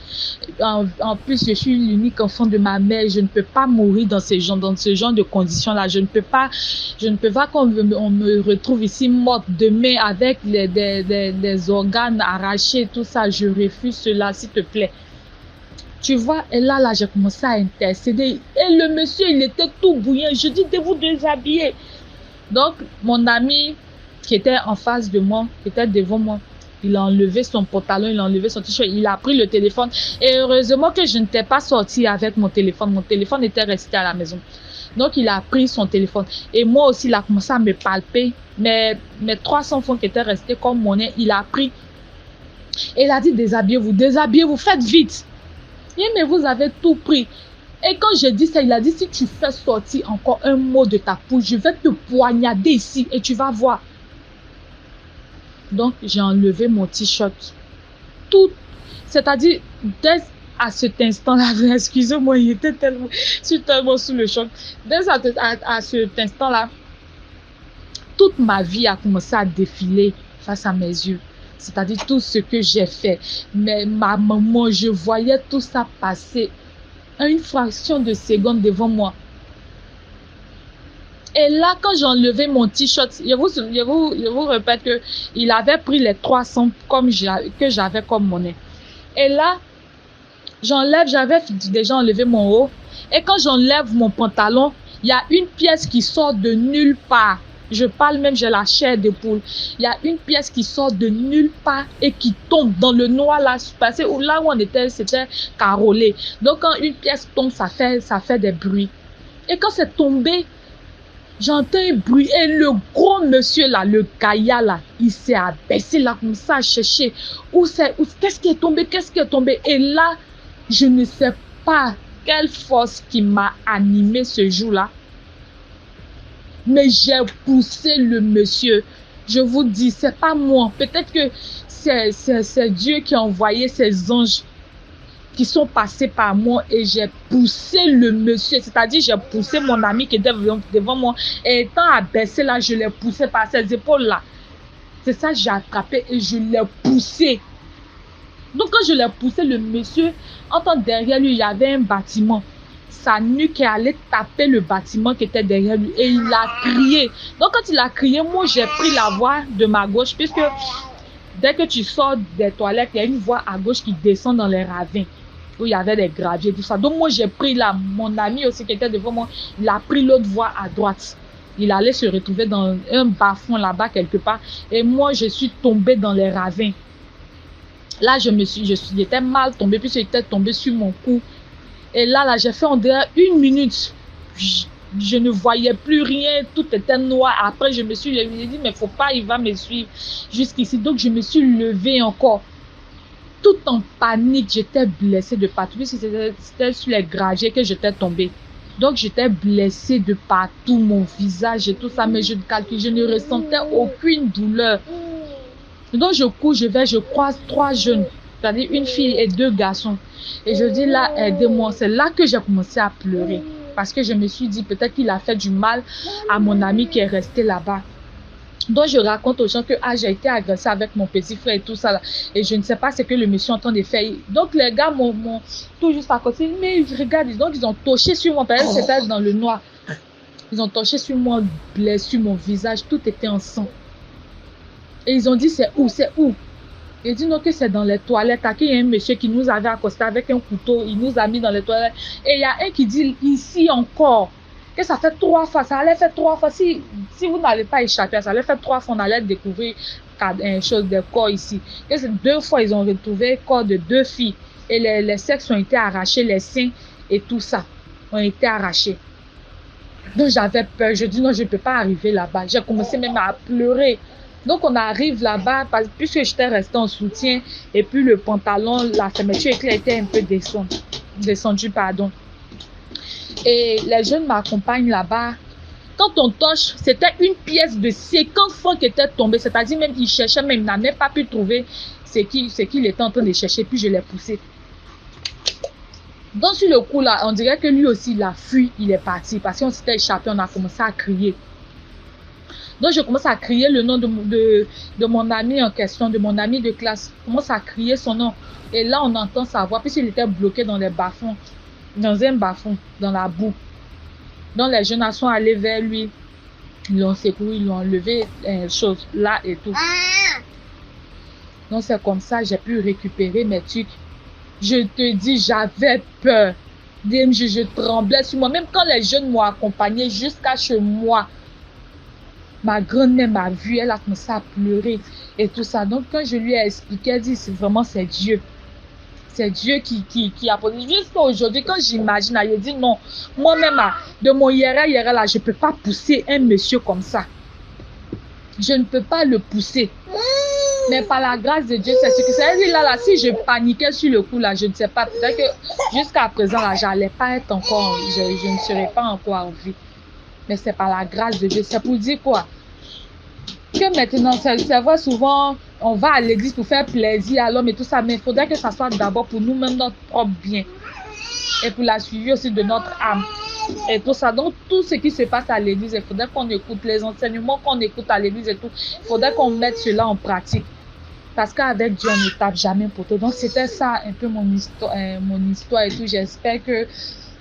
En plus, je suis l'unique enfant de ma mère. Je ne peux pas mourir dans ce genre de conditions-là. Je ne peux pas qu'on me retrouve ici morte demain avec des organes arrachés, tout ça. Je refuse cela, s'il te plaît. Tu vois, et là, j'ai commencé à intercéder. Et le monsieur, il était tout bouillant. Je dis, de vous déshabiller. Donc, mon ami qui était en face de moi, qui était devant moi, Il a enlevé son pantalon, il a enlevé son t-shirt, il a pris le téléphone. Et heureusement que je n'étais pas sortie avec mon téléphone. Mon téléphone était resté à la maison. Donc, il a pris son téléphone. Et moi aussi, il a commencé à me palper. Mes 300 francs qui étaient restés comme monnaie, il a pris. Et il a dit, déshabillez-vous, faites vite. Et mais vous avez tout pris. Et quand j'ai dit ça, il a dit, si tu fais sortir encore un mot de ta bouche, je vais te poignarder ici et tu vas voir. Donc, j'ai enlevé mon t-shirt. Tout, c'est-à-dire, dès à cet instant-là, excusez-moi, je suis tellement sous le choc. Dès à cet instant-là, toute ma vie a commencé à défiler face à mes yeux. C'est-à-dire tout ce que j'ai fait. Mais ma maman, je voyais tout ça passer en une fraction de seconde devant moi. Et là, quand j'ai enlevé mon t-shirt, je vous répète que il avait pris les 300 que j'avais comme monnaie. Et là, j'avais déjà enlevé mon haut. Et quand j'enlève mon pantalon, il y a une pièce qui sort de nulle part. Je parle même, j'ai la chair de poule. Il y a une pièce qui sort de nulle part et qui tombe dans le noir là, parce que là où on était, c'était carrelé. Donc quand une pièce tombe, ça fait des bruits. Et quand c'est tombé, j'entends un bruit et le gros monsieur là, le gaillard là, il s'est abaissé là comme ça à chercher. Qu'est-ce qui est tombé? Et là, je ne sais pas quelle force qui m'a animé ce jour-là. Mais j'ai poussé le monsieur. Je vous dis, c'est pas moi. Peut-être que c'est Dieu qui a envoyé ses anges qui sont passés par moi et j'ai poussé le monsieur. C'est-à-dire, j'ai poussé mon ami qui était devant moi. Et étant abaissé là, je l'ai poussé par ses épaules là. C'est ça, j'ai attrapé et je l'ai poussé. Donc, quand je l'ai poussé, le monsieur, en tant que derrière lui, il y avait un bâtiment. Sa nuque est allée taper le bâtiment qui était derrière lui et il a crié. Donc quand il a crié, moi j'ai pris la voie de ma gauche puisque dès que tu sors des toilettes, il y a une voie à gauche qui descend dans les ravins où il y avait des graviers, tout ça. Donc moi j'ai pris là, mon ami aussi qui était devant moi, il a pris l'autre voie à droite. Il allait se retrouver dans un bas-fond là-bas quelque part et moi je suis tombée dans les ravins. Là j'étais mal tombée puisque j'étais tombée sur mon cou. Et là, j'ai fait en dehors 1 minute. Je ne voyais plus rien. Tout était noir. Après, je me suis levée. J'ai dit, mais faut pas, il va me suivre jusqu'ici. Donc, je me suis levée encore. Tout en panique, j'étais blessée de partout. C'était sur les graviers que j'étais tombée. Donc, j'étais blessée de partout, mon visage et tout ça. Mais je ne ressentais aucune douleur. Donc, je cours, je croise 3 jeunes. C'est-à-dire une fille et 2 garçons. Et je dis là, aidez-moi. C'est là que j'ai commencé à pleurer. Parce que je me suis dit, peut-être qu'il a fait du mal à mon ami qui est resté là-bas. Donc je raconte aux gens que j'ai été agressée avec mon petit frère et tout ça. Là. Et je ne sais pas ce que le monsieur est en train de faire. Donc les gars m'ont tout juste à côté. Mais regarde, donc ils ont touché sur moi. Parce que c'était dans le noir. Ils ont touché sur moi, blessé sur mon visage. Tout était en sang. Et ils ont dit, c'est où? Il dit non que c'est dans les toilettes. Il y a un monsieur qui nous avait accosté avec un couteau. Il nous a mis dans les toilettes. Et il y a un qui dit ici encore. Que ça fait 3 fois. Ça allait faire 3 fois. Si vous n'allez pas échapper, ça allait faire 3 fois. On allait découvrir des corps ici. Et 2 fois, ils ont retrouvé le corps de 2 filles. Et les sexes ont été arrachés. Les seins et tout ça ont été arrachés. Donc j'avais peur. Je dis non, je ne peux pas arriver là-bas. J'ai commencé même à pleurer. Donc on arrive là-bas, puisque j'étais restée en soutien, et puis le pantalon, la fermeture était un peu descendue. Et les jeunes m'accompagnent là-bas. Quand on touche, c'était une pièce de 50 francs qui était tombée, c'est-à-dire même il cherchait, même il n'a même pas pu trouver ce qu'il était en train de chercher, puis je l'ai poussé. Donc sur le coup là, on dirait que lui aussi il a fui, il est parti, parce qu'on s'était échappé, on a commencé à crier. Donc, je commence à crier le nom de mon ami en question, de mon ami de classe. Je commence à crier son nom. Et là, on entend sa voix, puisqu'il était bloqué dans les bas-fonds, dans un bas-fond, dans la boue. Donc, les jeunes sont allés vers lui. Ils l'ont secouru, ils l'ont enlevé, choses là et tout. Donc, c'est comme ça, j'ai pu récupérer mes trucs. Je te dis, j'avais peur. Je tremblais sur moi. Même quand les jeunes m'ont accompagné jusqu'à chez moi. Ma grand-mère m'a vue, elle a commencé à pleurer et tout ça. Donc, quand je lui ai expliqué, elle dit, c'est Dieu. C'est Dieu qui a posé. Jusqu'à aujourd'hui, quand j'imagine, je dis non, moi-même, de mon IRL là, je ne peux pas pousser un monsieur comme ça. Je ne peux pas le pousser. Mais par la grâce de Dieu, c'est ce que ça veut dire là, si je paniquais sur le coup là, je ne sais pas. Peut-être que jusqu'à présent là, j'allais pas être encore, je ne serais pas encore en vie. Mais c'est par la grâce de Dieu. C'est pour dire quoi? Que maintenant, c'est vrai, souvent, on va à l'église pour faire plaisir à l'homme et tout ça, mais il faudrait que ça soit d'abord pour nous-mêmes notre propre bien et pour la suivi aussi de notre âme et tout ça. Donc, tout ce qui se passe à l'église, il faudrait qu'on écoute les enseignements qu'on écoute à l'église et tout. Il faudrait qu'on mette cela en pratique. Parce qu'avec Dieu, on ne tape jamais pour tout. Donc, c'était ça un peu mon histoire et tout. J'espère que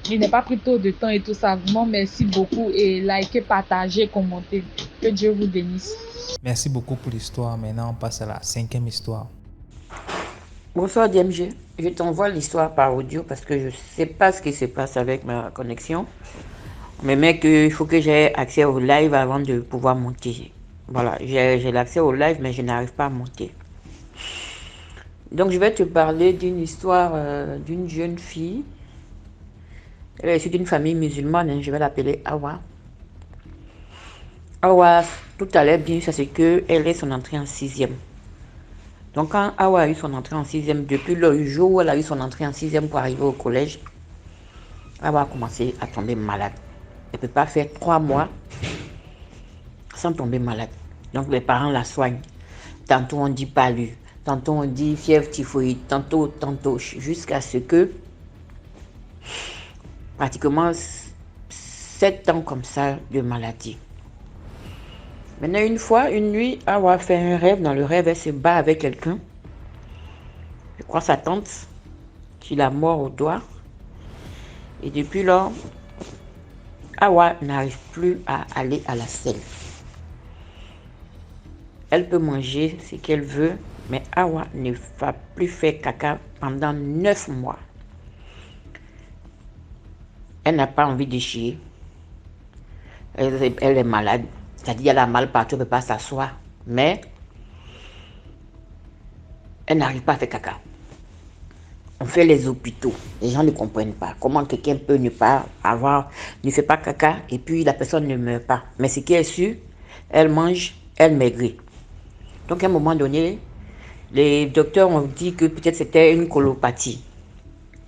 il n'est pas pris trop de temps et tout ça. Vraiment, merci beaucoup et likez, partagez, commentez. Que Dieu vous bénisse. Merci beaucoup pour l'histoire. Maintenant, on passe à la 5e histoire. Bonsoir DMG, je t'envoie l'histoire par audio parce que je ne sais pas ce qui se passe avec ma connexion. Mais mec, il faut que j'ai accès au live avant de pouvoir monter. Voilà, j'ai l'accès au live mais je n'arrive pas à monter. Donc je vais te parler d'une histoire d'une jeune fille. Elle est issue d'une famille musulmane, hein, je vais l'appeler Awa. Awa, tout allait bien, c'est que elle est son entrée en 6e. Donc quand Awa a eu son entrée en 6e, depuis le jour où elle a eu son entrée en 6e pour arriver au collège, Awa a commencé à tomber malade. Elle ne peut pas faire 3 mois sans tomber malade. Donc les parents la soignent. Tantôt on dit palu, tantôt on dit fièvre typhoïde, tantôt, jusqu'à ce que pratiquement 7 ans comme ça de maladie. Maintenant, une nuit, Awa fait un rêve. Dans le rêve, elle se bat avec quelqu'un. Je crois sa tante, qui l'a mort au doigt. Et depuis lors, Awa n'arrive plus à aller à la selle. Elle peut manger ce qu'elle veut, mais Awa ne va plus faire caca pendant 9 mois. Elle n'a pas envie de chier. Elle est malade. C'est-à-dire qu'elle a mal partout, elle ne peut pas s'asseoir. Mais elle n'arrive pas à faire caca. On fait les hôpitaux. Les gens ne comprennent pas. Comment quelqu'un peut ne fait pas caca et puis la personne ne meurt pas. Mais ce qui est sûr, elle mange, elle maigrit. Donc à un moment donné, les docteurs ont dit que peut-être c'était une colopathie.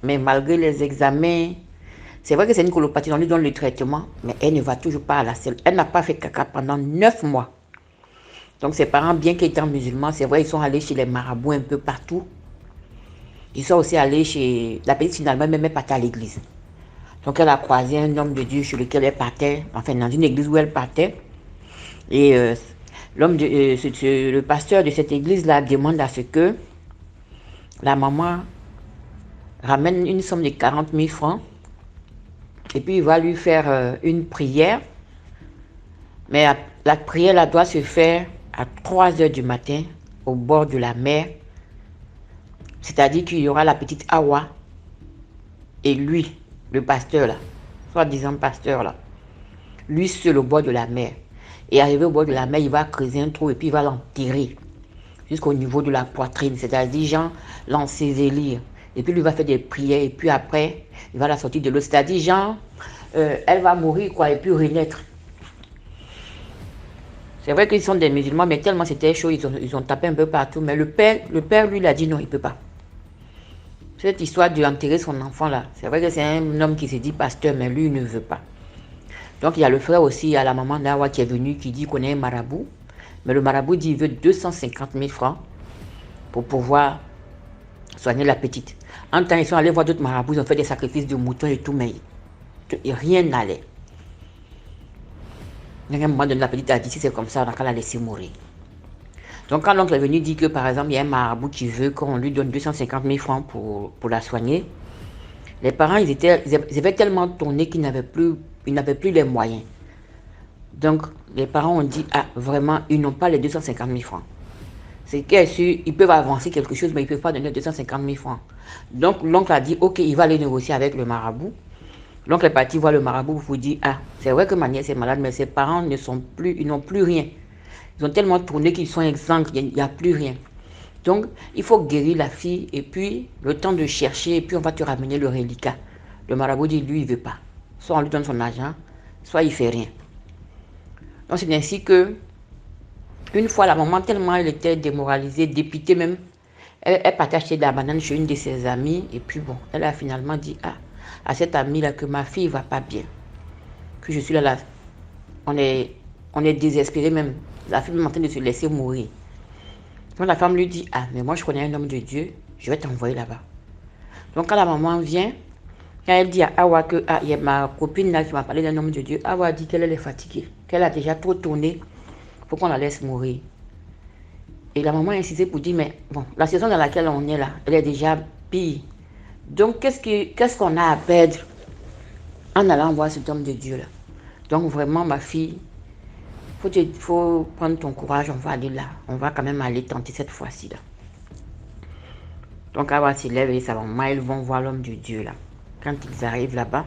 Mais malgré les examens, c'est vrai que c'est une colopathie, on lui donne le traitement, mais elle ne va toujours pas à la selle. Elle n'a pas fait caca pendant 9 mois. Donc ses parents, bien qu'étant musulmans, c'est vrai, ils sont allés chez les marabouts un peu partout. Ils sont aussi allés chez... La petite finalement, même elle partait à l'église. Donc elle a croisé un homme de Dieu sur lequel elle partait, enfin dans une église où elle partait. Et le pasteur de cette église-là demande à ce que la maman ramène une somme de 40 000 francs. Et puis il va lui faire une prière. Mais la prière là, doit se faire à 3 heures du matin au bord de la mer. C'est-à-dire qu'il y aura la petite Awa et lui, le pasteur là, soi-disant pasteur là, lui seul au bord de la mer. Et arrivé au bord de la mer, il va creuser un trou et puis il va l'enterrer jusqu'au niveau de la poitrine. C'est-à-dire, genre, l'ensevelir. Et puis lui va faire des prières et puis après, il va la sortir de l'eau. C'est-à-dire, genre, elle va mourir quoi et puis renaître. C'est vrai qu'ils sont des musulmans, mais tellement c'était chaud, ils ont tapé un peu partout. Mais le père lui, il a dit non, il ne peut pas. Cette histoire d'enterrer son enfant là, c'est vrai que c'est un homme qui se dit pasteur, mais lui, il ne veut pas. Donc il y a le frère aussi, il y a la maman d'Awa qui est venue, qui dit qu'on est un marabout. Mais le marabout dit qu'il veut 250 000 francs pour pouvoir soigner la petite. En temps, ils sont allés voir d'autres marabouts, ils ont fait des sacrifices de moutons et tout, mais rien n'allait. À un moment donné, la petite a dit, si c'est comme ça, on a qu'à la laisser mourir. Donc quand l'oncle est venu dire que par exemple, il y a un marabout qui veut qu'on lui donne 250 000 francs pour la soigner, les parents, ils avaient tellement tourné qu'ils n'avaient plus les moyens. Donc les parents ont dit, ah vraiment, ils n'ont pas les 250 000 francs. C'est qu'ils ils peuvent avancer quelque chose, mais ils ne peuvent pas donner 250 000 francs. Donc l'oncle a dit, ok, il va aller négocier avec le marabout. Donc, elle est partie voir le marabout pour vous dire, ah, c'est vrai que ma nièce est malade, mais ses parents ils n'ont plus rien. Ils ont tellement tourné qu'ils sont exsangues, il n'y a plus rien. Donc, il faut guérir la fille et puis le temps de chercher et puis on va te ramener le reliquat. Le marabout dit, lui, il ne veut pas. Soit on lui donne son argent, soit il ne fait rien. Donc, c'est ainsi que, une fois, la maman, tellement elle était démoralisée, dépitée même, elle partait acheter de la banane chez une de ses amies et puis bon, elle a finalement dit, ah, à cette amie-là que ma fille ne va pas bien. Que je suis là, on est désespéré même. La fille est en train de se laisser mourir. Donc la femme lui dit, ah, mais moi je connais un homme de Dieu, je vais t'envoyer là-bas. Donc quand la maman vient, quand elle dit à Awa que, ah, il y a ma copine là qui m'a parlé d'un homme de Dieu, Awa dit qu'elle est fatiguée, qu'elle a déjà trop tourné pour qu'on la laisse mourir. Et la maman a insisté pour dire, mais bon, la saison dans laquelle on est là, elle est déjà pire. Donc qu'est-ce qu'on a à perdre en allant voir cet homme de Dieu là? Donc vraiment ma fille, faut prendre ton courage, on va aller là. On va quand même aller tenter cette fois-ci là. Donc Awa s'élève et sa maman, ils vont voir l'homme de Dieu là. Quand ils arrivent là-bas,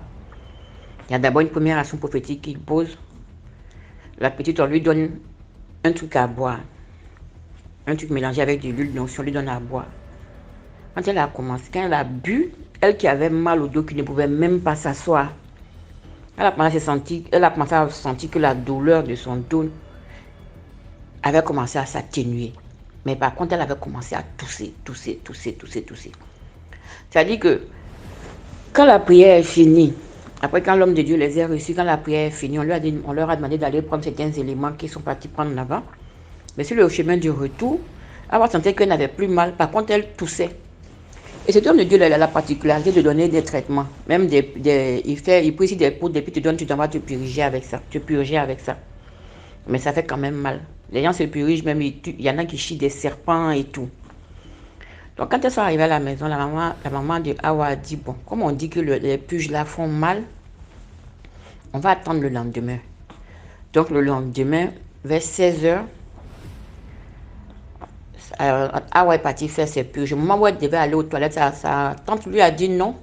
il y a d'abord une première action prophétique qu'ils posent. La petite, on lui donne un truc à boire. Un truc mélangé avec de l'huile, donc on lui donne à boire. Quand elle a commencé, quand elle a bu, elle qui avait mal au dos, qui ne pouvait même pas s'asseoir, elle a commencé à sentir que la douleur de son dos avait commencé à s'atténuer. Mais par contre, elle avait commencé à tousser. C'est-à-dire que quand la prière est finie, après quand l'homme de Dieu les a reçus, quand la prière est finie, on leur a demandé d'aller prendre certains éléments qu'ils sont partis prendre là-bas. Mais sur le chemin du retour, elle sentait qu'elle n'avait plus mal. Par contre, elle toussait. Et cet homme de Dieu, il a la particularité de donner des traitements. Même il prie ici des poudres, et puis tu t'en vas te purger avec ça. Mais ça fait quand même mal. Les gens se purgent, même il y en a qui chient des serpents et tout. Donc quand elles sont arrivées à la maison, la maman de Awa a dit, bon, comme on dit que les purges là font mal, on va attendre le lendemain. Donc le lendemain, vers 16h, Awa est partie faire ses purges. Au moment où elle devait aller aux toilettes, sa tante lui a dit non,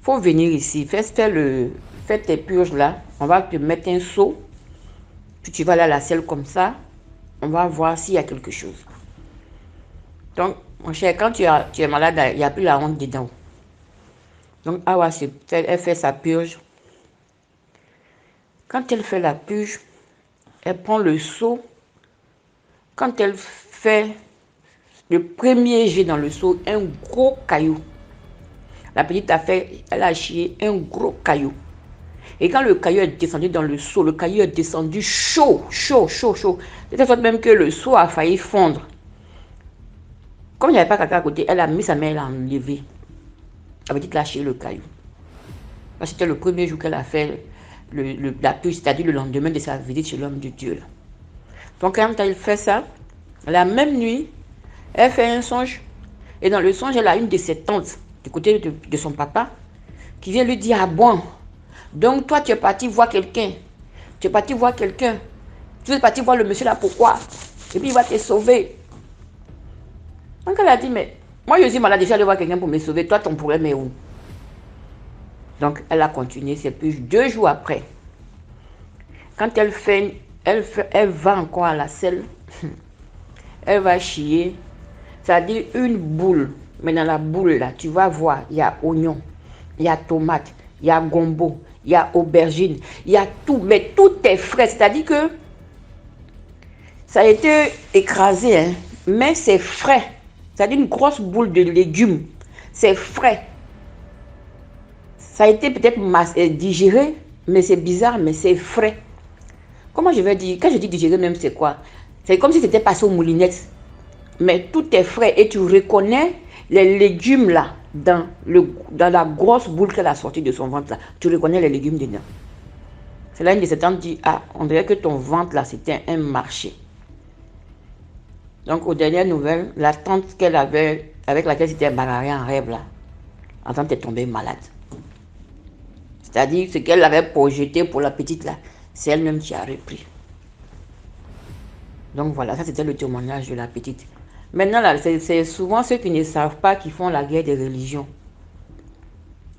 faut venir ici, fais tes purges là, on va te mettre un seau, puis tu vas aller à la selle comme ça, on va voir s'il y a quelque chose. Donc, mon cher, quand tu es malade, il n'y a plus la honte dedans. Donc, Awa, elle fait sa purge. Quand elle fait la purge, elle prend le seau. Quand elle fait le premier jet dans le seau, un gros caillou. La petite elle a chié un gros caillou. Et quand le caillou est descendu dans le seau, le caillou est descendu chaud. De telle sorte même que le seau a failli fondre. Comme il n'y avait pas caca à côté, elle a mis sa main, elle a enlevé. La petite l'a chié le caillou. Parce que c'était le premier jour qu'elle a fait la purge, c'est-à-dire le lendemain de sa visite chez l'homme de Dieu. Là. Donc quand elle fait ça, la même nuit, elle fait un songe. Et dans le songe, elle a une de ses tantes, du côté de son papa, qui vient lui dire, ah bon, donc toi tu es parti voir quelqu'un. Tu es parti voir quelqu'un. Tu es parti voir le monsieur là, pourquoi? Et puis il va te sauver. Donc elle a dit, mais moi je suis malade, déjà aller voir quelqu'un pour me sauver. Toi ton problème est où? Donc elle a continué ses purges 2 jours après. Quand elle va encore à la selle, elle va chier, c'est-à-dire une boule. Mais dans la boule là, tu vas voir, il y a oignon, il y a tomate, il y a gombo, il y a aubergine, il y a tout, mais tout est frais. C'est-à-dire que ça a été écrasé, hein, mais c'est frais. C'est-à-dire une grosse boule de légumes, c'est frais. Ça a été peut-être digéré, mais c'est bizarre, mais c'est frais. Comment je vais dire? Quand je dis digéré même, c'est quoi? C'est comme si c'était passé aux moulinettes. Mais tout est frais et tu reconnais les légumes là, dans la grosse boule qu'elle a sortie de son ventre là. Tu reconnais les légumes dedans. C'est là une de ses tantes dit, ah, on dirait que ton ventre là, c'était un marché. Donc aux dernières nouvelles, la tante qu'elle avait, avec laquelle c'était bagarré en rêve là, la tante est tombée malade. C'est-à-dire ce qu'elle avait projeté pour la petite là, c'est elle-même qui a repris. Donc voilà, ça c'était le témoignage de la petite. Maintenant là, c'est souvent ceux qui ne savent pas qui font la guerre des religions.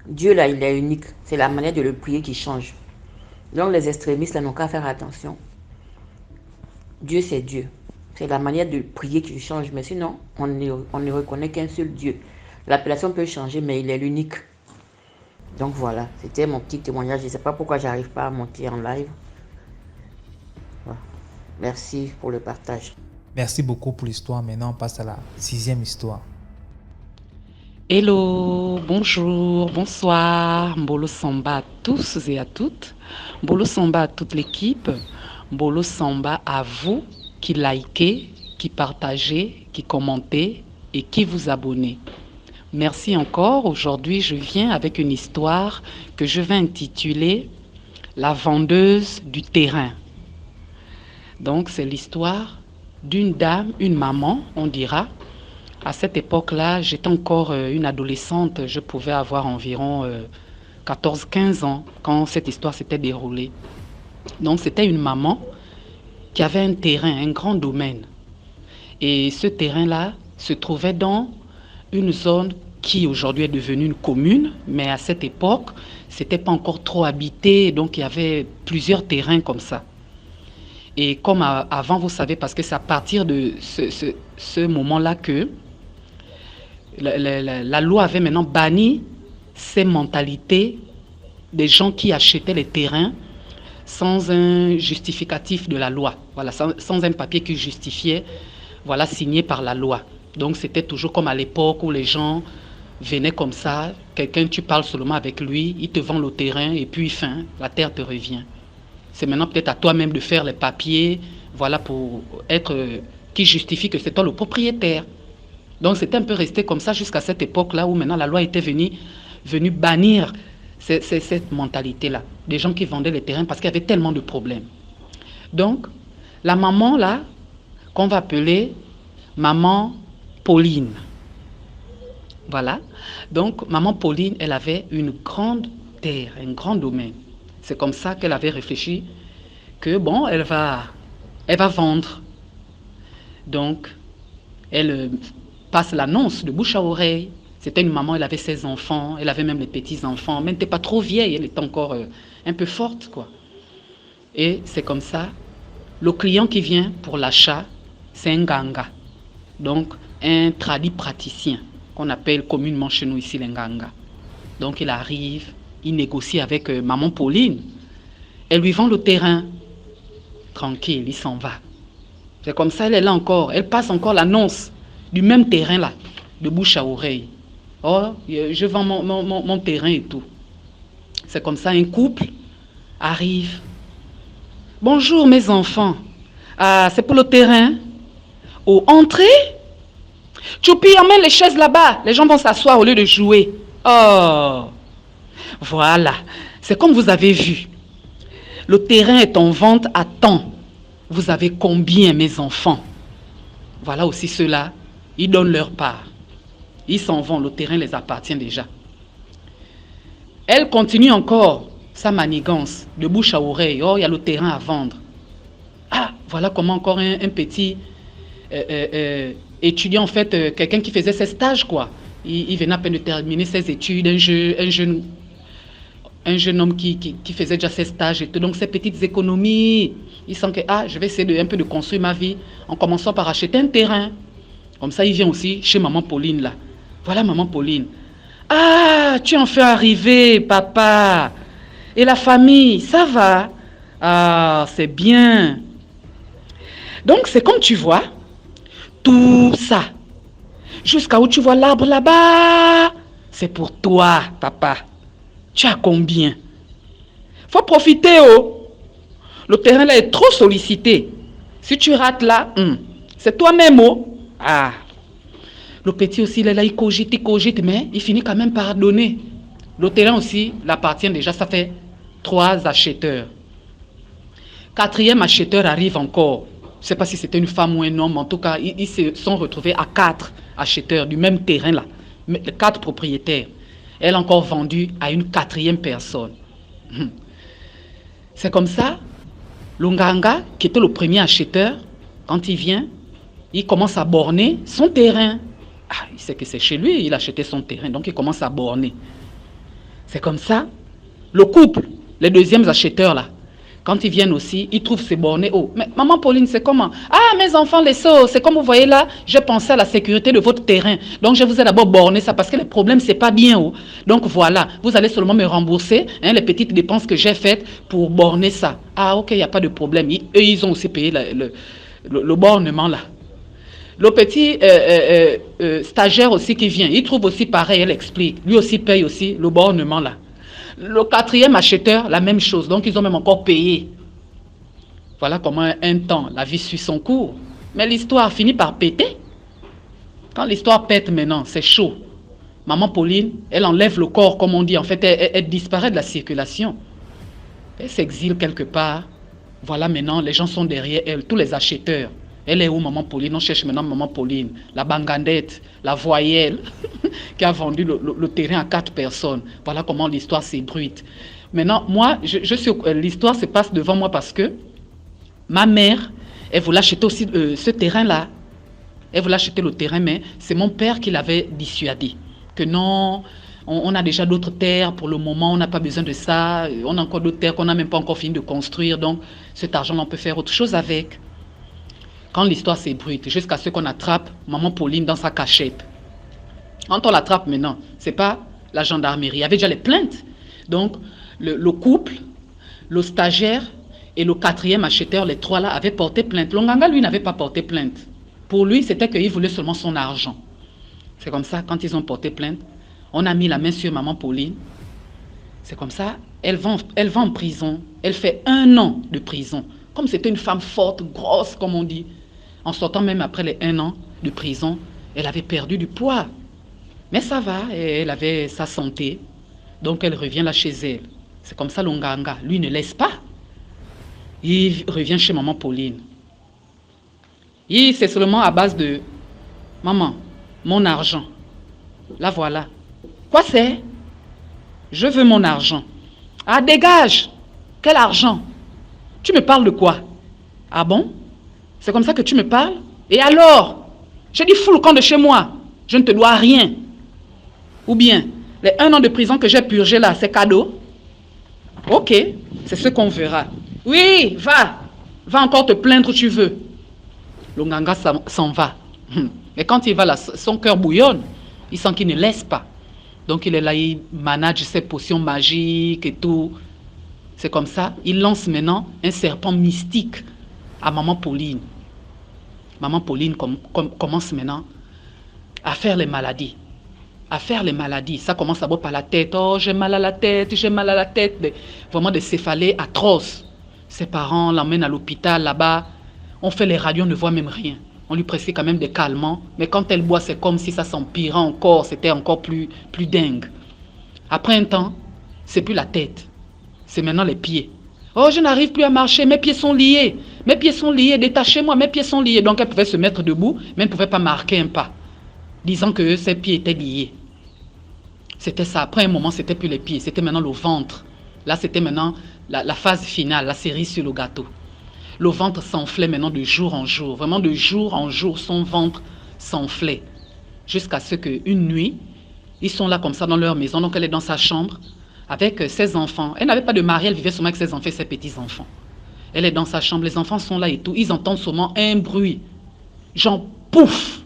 Dieu, là, il est unique. C'est la manière de le prier qui change. Donc, les extrémistes, là, n'ont qu'à faire attention. Dieu, c'est Dieu. C'est la manière de prier qui change. Mais sinon, on ne reconnaît qu'un seul Dieu. L'appellation peut changer, mais il est l'unique. Donc, voilà. C'était mon petit témoignage. Je ne sais pas pourquoi j'arrive pas à monter en live. Voilà. Merci pour le partage. Merci beaucoup pour l'histoire. Maintenant, on passe à la 6e histoire. Hello, bonjour, bonsoir, Mbolo Samba à tous et à toutes. Mbolo Samba à toute l'équipe. Mbolo Samba à vous qui likez, qui partagez, qui commentez et qui vous abonnez. Merci encore. Aujourd'hui, je viens avec une histoire que je vais intituler La vendeuse du terrain. Donc, c'est l'histoire d'une dame, une maman, on dira. À cette époque-là, j'étais encore une adolescente, je pouvais avoir environ 14-15 ans quand cette histoire s'était déroulée. Donc c'était une maman qui avait un terrain, un grand domaine. Et ce terrain-là se trouvait dans une zone qui aujourd'hui est devenue une commune, mais à cette époque, c'était pas encore trop habité, donc il y avait plusieurs terrains comme ça. Et comme avant, vous savez, parce que c'est à partir de ce moment-là que la loi avait maintenant banni ces mentalités des gens qui achetaient les terrains sans un justificatif de la loi, voilà, sans un papier qui justifiait, voilà, signé par la loi. Donc c'était toujours comme à l'époque où les gens venaient comme ça, quelqu'un, tu parles seulement avec lui, il te vend le terrain et puis fin, la terre te revient. C'est maintenant peut-être à toi-même de faire les papiers, voilà, pour être, qui justifie que c'est toi le propriétaire. Donc c'était un peu resté comme ça jusqu'à cette époque-là où maintenant la loi était venue bannir cette mentalité-là, des gens qui vendaient les terrains parce qu'il y avait tellement de problèmes. Donc la maman là, qu'on va appeler maman Pauline. Voilà. Donc maman Pauline, elle avait une grande terre, un grand domaine. C'est comme ça qu'elle avait réfléchi que bon, elle va vendre. Donc elle passe l'annonce de bouche à oreille. C'était une maman, elle avait 16 enfants, elle avait même les petits-enfants, mais elle n'était pas trop vieille, elle était encore un peu forte, quoi. Et c'est comme ça, le client qui vient pour l'achat, c'est un ganga, donc un tradit praticien, qu'on appelle communément chez nous ici les nganga. Donc il arrive, il négocie avec maman Pauline, elle lui vend le terrain, tranquille, il s'en va. C'est comme ça, elle est là encore, elle passe encore l'annonce du même terrain là, de bouche à oreille. Oh, je vends mon terrain et tout. C'est comme ça, un couple arrive. Bonjour mes enfants. Ah, c'est pour le terrain. Oh, entrez. Choupi, emmène les chaises là-bas. Les gens vont s'asseoir au lieu de jouer. Oh, voilà. C'est comme vous avez vu. Le terrain est en vente à temps. Vous avez combien, mes enfants? Voilà aussi ceux-là. Ils donnent leur part. Ils s'en vont, le terrain les appartient déjà. Elle continue encore sa manigance de bouche à oreille. Oh, il y a le terrain à vendre. Ah, voilà comment encore un petit étudiant, en fait, quelqu'un qui faisait ses stages, quoi. Il venait à peine de terminer ses études, un jeune homme qui faisait déjà ses stages et tout. Donc, ces petites économies, il sent que, je vais essayer un peu de construire ma vie en commençant par acheter un terrain. Comme ça, il vient aussi chez maman Pauline, là. Voilà maman Pauline. Ah, tu en fais arriver, papa. Et la famille, ça va? Ah, c'est bien. Donc, c'est comme tu vois, tout ça, jusqu'à où tu vois l'arbre là-bas, c'est pour toi, papa. Tu as combien? Faut profiter, oh. Le terrain là est trop sollicité. Si tu rates là, c'est toi-même, oh. Ah, le petit aussi, il est là, il cogite, mais il finit quand même par donner. Le terrain aussi l'appartient déjà, ça fait 3 acheteurs. 4e acheteur arrive encore. Je ne sais pas si c'était une femme ou un homme, en tout cas, ils se sont retrouvés à 4 acheteurs du même terrain là, 4 propriétaires. Elle a encore vendu à une 4e personne. C'est comme ça, le Nganga, qui était le premier acheteur, quand il vient, il commence à borner son terrain. Ah, il sait que c'est chez lui, il a acheté son terrain, donc il commence à borner. C'est comme ça. Le couple, les deuxièmes acheteurs là, quand ils viennent aussi, ils trouvent ces bornés. Oh, mais maman Pauline, c'est comment? Ah, mes enfants, les sauts, c'est comme vous voyez là, j'ai pensé à la sécurité de votre terrain. Donc, je vous ai d'abord borné ça parce que les problèmes, c'est pas bien. Oh. Donc, voilà, vous allez seulement me rembourser les petites dépenses que j'ai faites pour borner ça. Ah, ok, il n'y a pas de problème. Eux, ils ont aussi payé le bornement là. Le petit stagiaire aussi qui vient, il trouve aussi pareil, elle explique. Lui aussi paye aussi le bornement là. Le quatrième acheteur, la même chose. Donc, ils ont même encore payé. Voilà comment un temps, la vie suit son cours. Mais l'histoire finit par péter. Quand l'histoire pète maintenant, c'est chaud. Maman Pauline, elle enlève le corps, comme on dit. En fait, elle disparaît de la circulation. Elle s'exile quelque part. Voilà, maintenant, les gens sont derrière elle, tous les acheteurs. Elle est où, maman Pauline? On cherche maintenant maman Pauline. La bangandette, la voyelle, qui a vendu le terrain à 4 personnes. Voilà comment l'histoire s'ébruite. Maintenant, moi, l'histoire se passe devant moi parce que ma mère, elle voulait acheter aussi ce terrain-là. Elle voulait acheter le terrain, mais c'est mon père qui l'avait dissuadé. Que non, on a déjà d'autres terres pour le moment, on n'a pas besoin de ça. On a encore d'autres terres qu'on n'a même pas encore fini de construire. Donc, cet argent, on peut faire autre chose avec. Quand l'histoire s'ébruite, jusqu'à ce qu'on attrape maman Pauline dans sa cachette. Quand on l'attrape maintenant, ce n'est pas la gendarmerie. Il y avait déjà les plaintes. Donc, le couple, le stagiaire et le quatrième acheteur, les trois là, avaient porté plainte. Longanga, lui, n'avait pas porté plainte. Pour lui, c'était qu'il voulait seulement son argent. C'est comme ça, quand ils ont porté plainte, on a mis la main sur maman Pauline. C'est comme ça, elle va en prison. Elle fait 1 an de prison. Comme c'était une femme forte, grosse, comme on dit. En sortant même après les 1 an de prison, elle avait perdu du poids. Mais ça va, elle avait sa santé. Donc elle revient là chez elle. C'est comme ça Longanga. Lui ne laisse pas. Il revient chez maman Pauline. C'est seulement à base de « Maman, mon argent. Là voilà. Quoi c'est? Je veux mon argent. Ah, dégage! Quel argent? Tu me parles de quoi? Ah bon? C'est comme ça que tu me parles? Et alors? J'ai dit fous le camp de chez moi. Je ne te dois rien. Ou bien, les 1 an de prison que j'ai purgé là, c'est cadeau? Ok, c'est ce qu'on verra. Oui, va. Va encore te plaindre où tu veux. Longanga s'en va. Mais quand il va là, son cœur bouillonne. Il sent qu'il ne laisse pas. Donc il est là, il manage ses potions magiques et tout. C'est comme ça. Il lance maintenant un serpent mystique à maman Pauline. Maman Pauline commence maintenant à faire les maladies. À faire les maladies. Ça commence d'abord par la tête. Oh, j'ai mal à la tête, j'ai mal à la tête. Vraiment des céphalées atroces. Ses parents l'emmènent à l'hôpital là-bas. On fait les radios, on ne voit même rien. On lui prescrit quand même des calmants. Mais quand elle boit, c'est comme si ça s'empirait encore. C'était encore plus dingue. Après un temps, c'est plus la tête. C'est maintenant les pieds. Oh, je n'arrive plus à marcher, mes pieds sont liés. Mes pieds sont liés, détachez-moi, mes pieds sont liés. Donc elle pouvait se mettre debout, mais elle ne pouvait pas marquer un pas, disant que ses pieds étaient liés. C'était ça. Après un moment, c'était plus les pieds, c'était maintenant le ventre. Là, c'était maintenant la phase finale, la cerise sur le gâteau. Le ventre s'enflait maintenant de jour en jour. Vraiment de jour en jour, son ventre s'enflait. Jusqu'à ce qu'une nuit, ils sont là comme ça dans leur maison. Donc elle est dans sa chambre avec ses enfants. Elle n'avait pas de mari, elle vivait seulement avec ses enfants et ses petits-enfants. Elle est dans sa chambre, les enfants sont là et tout. Ils entendent seulement un bruit. Genre, pouf!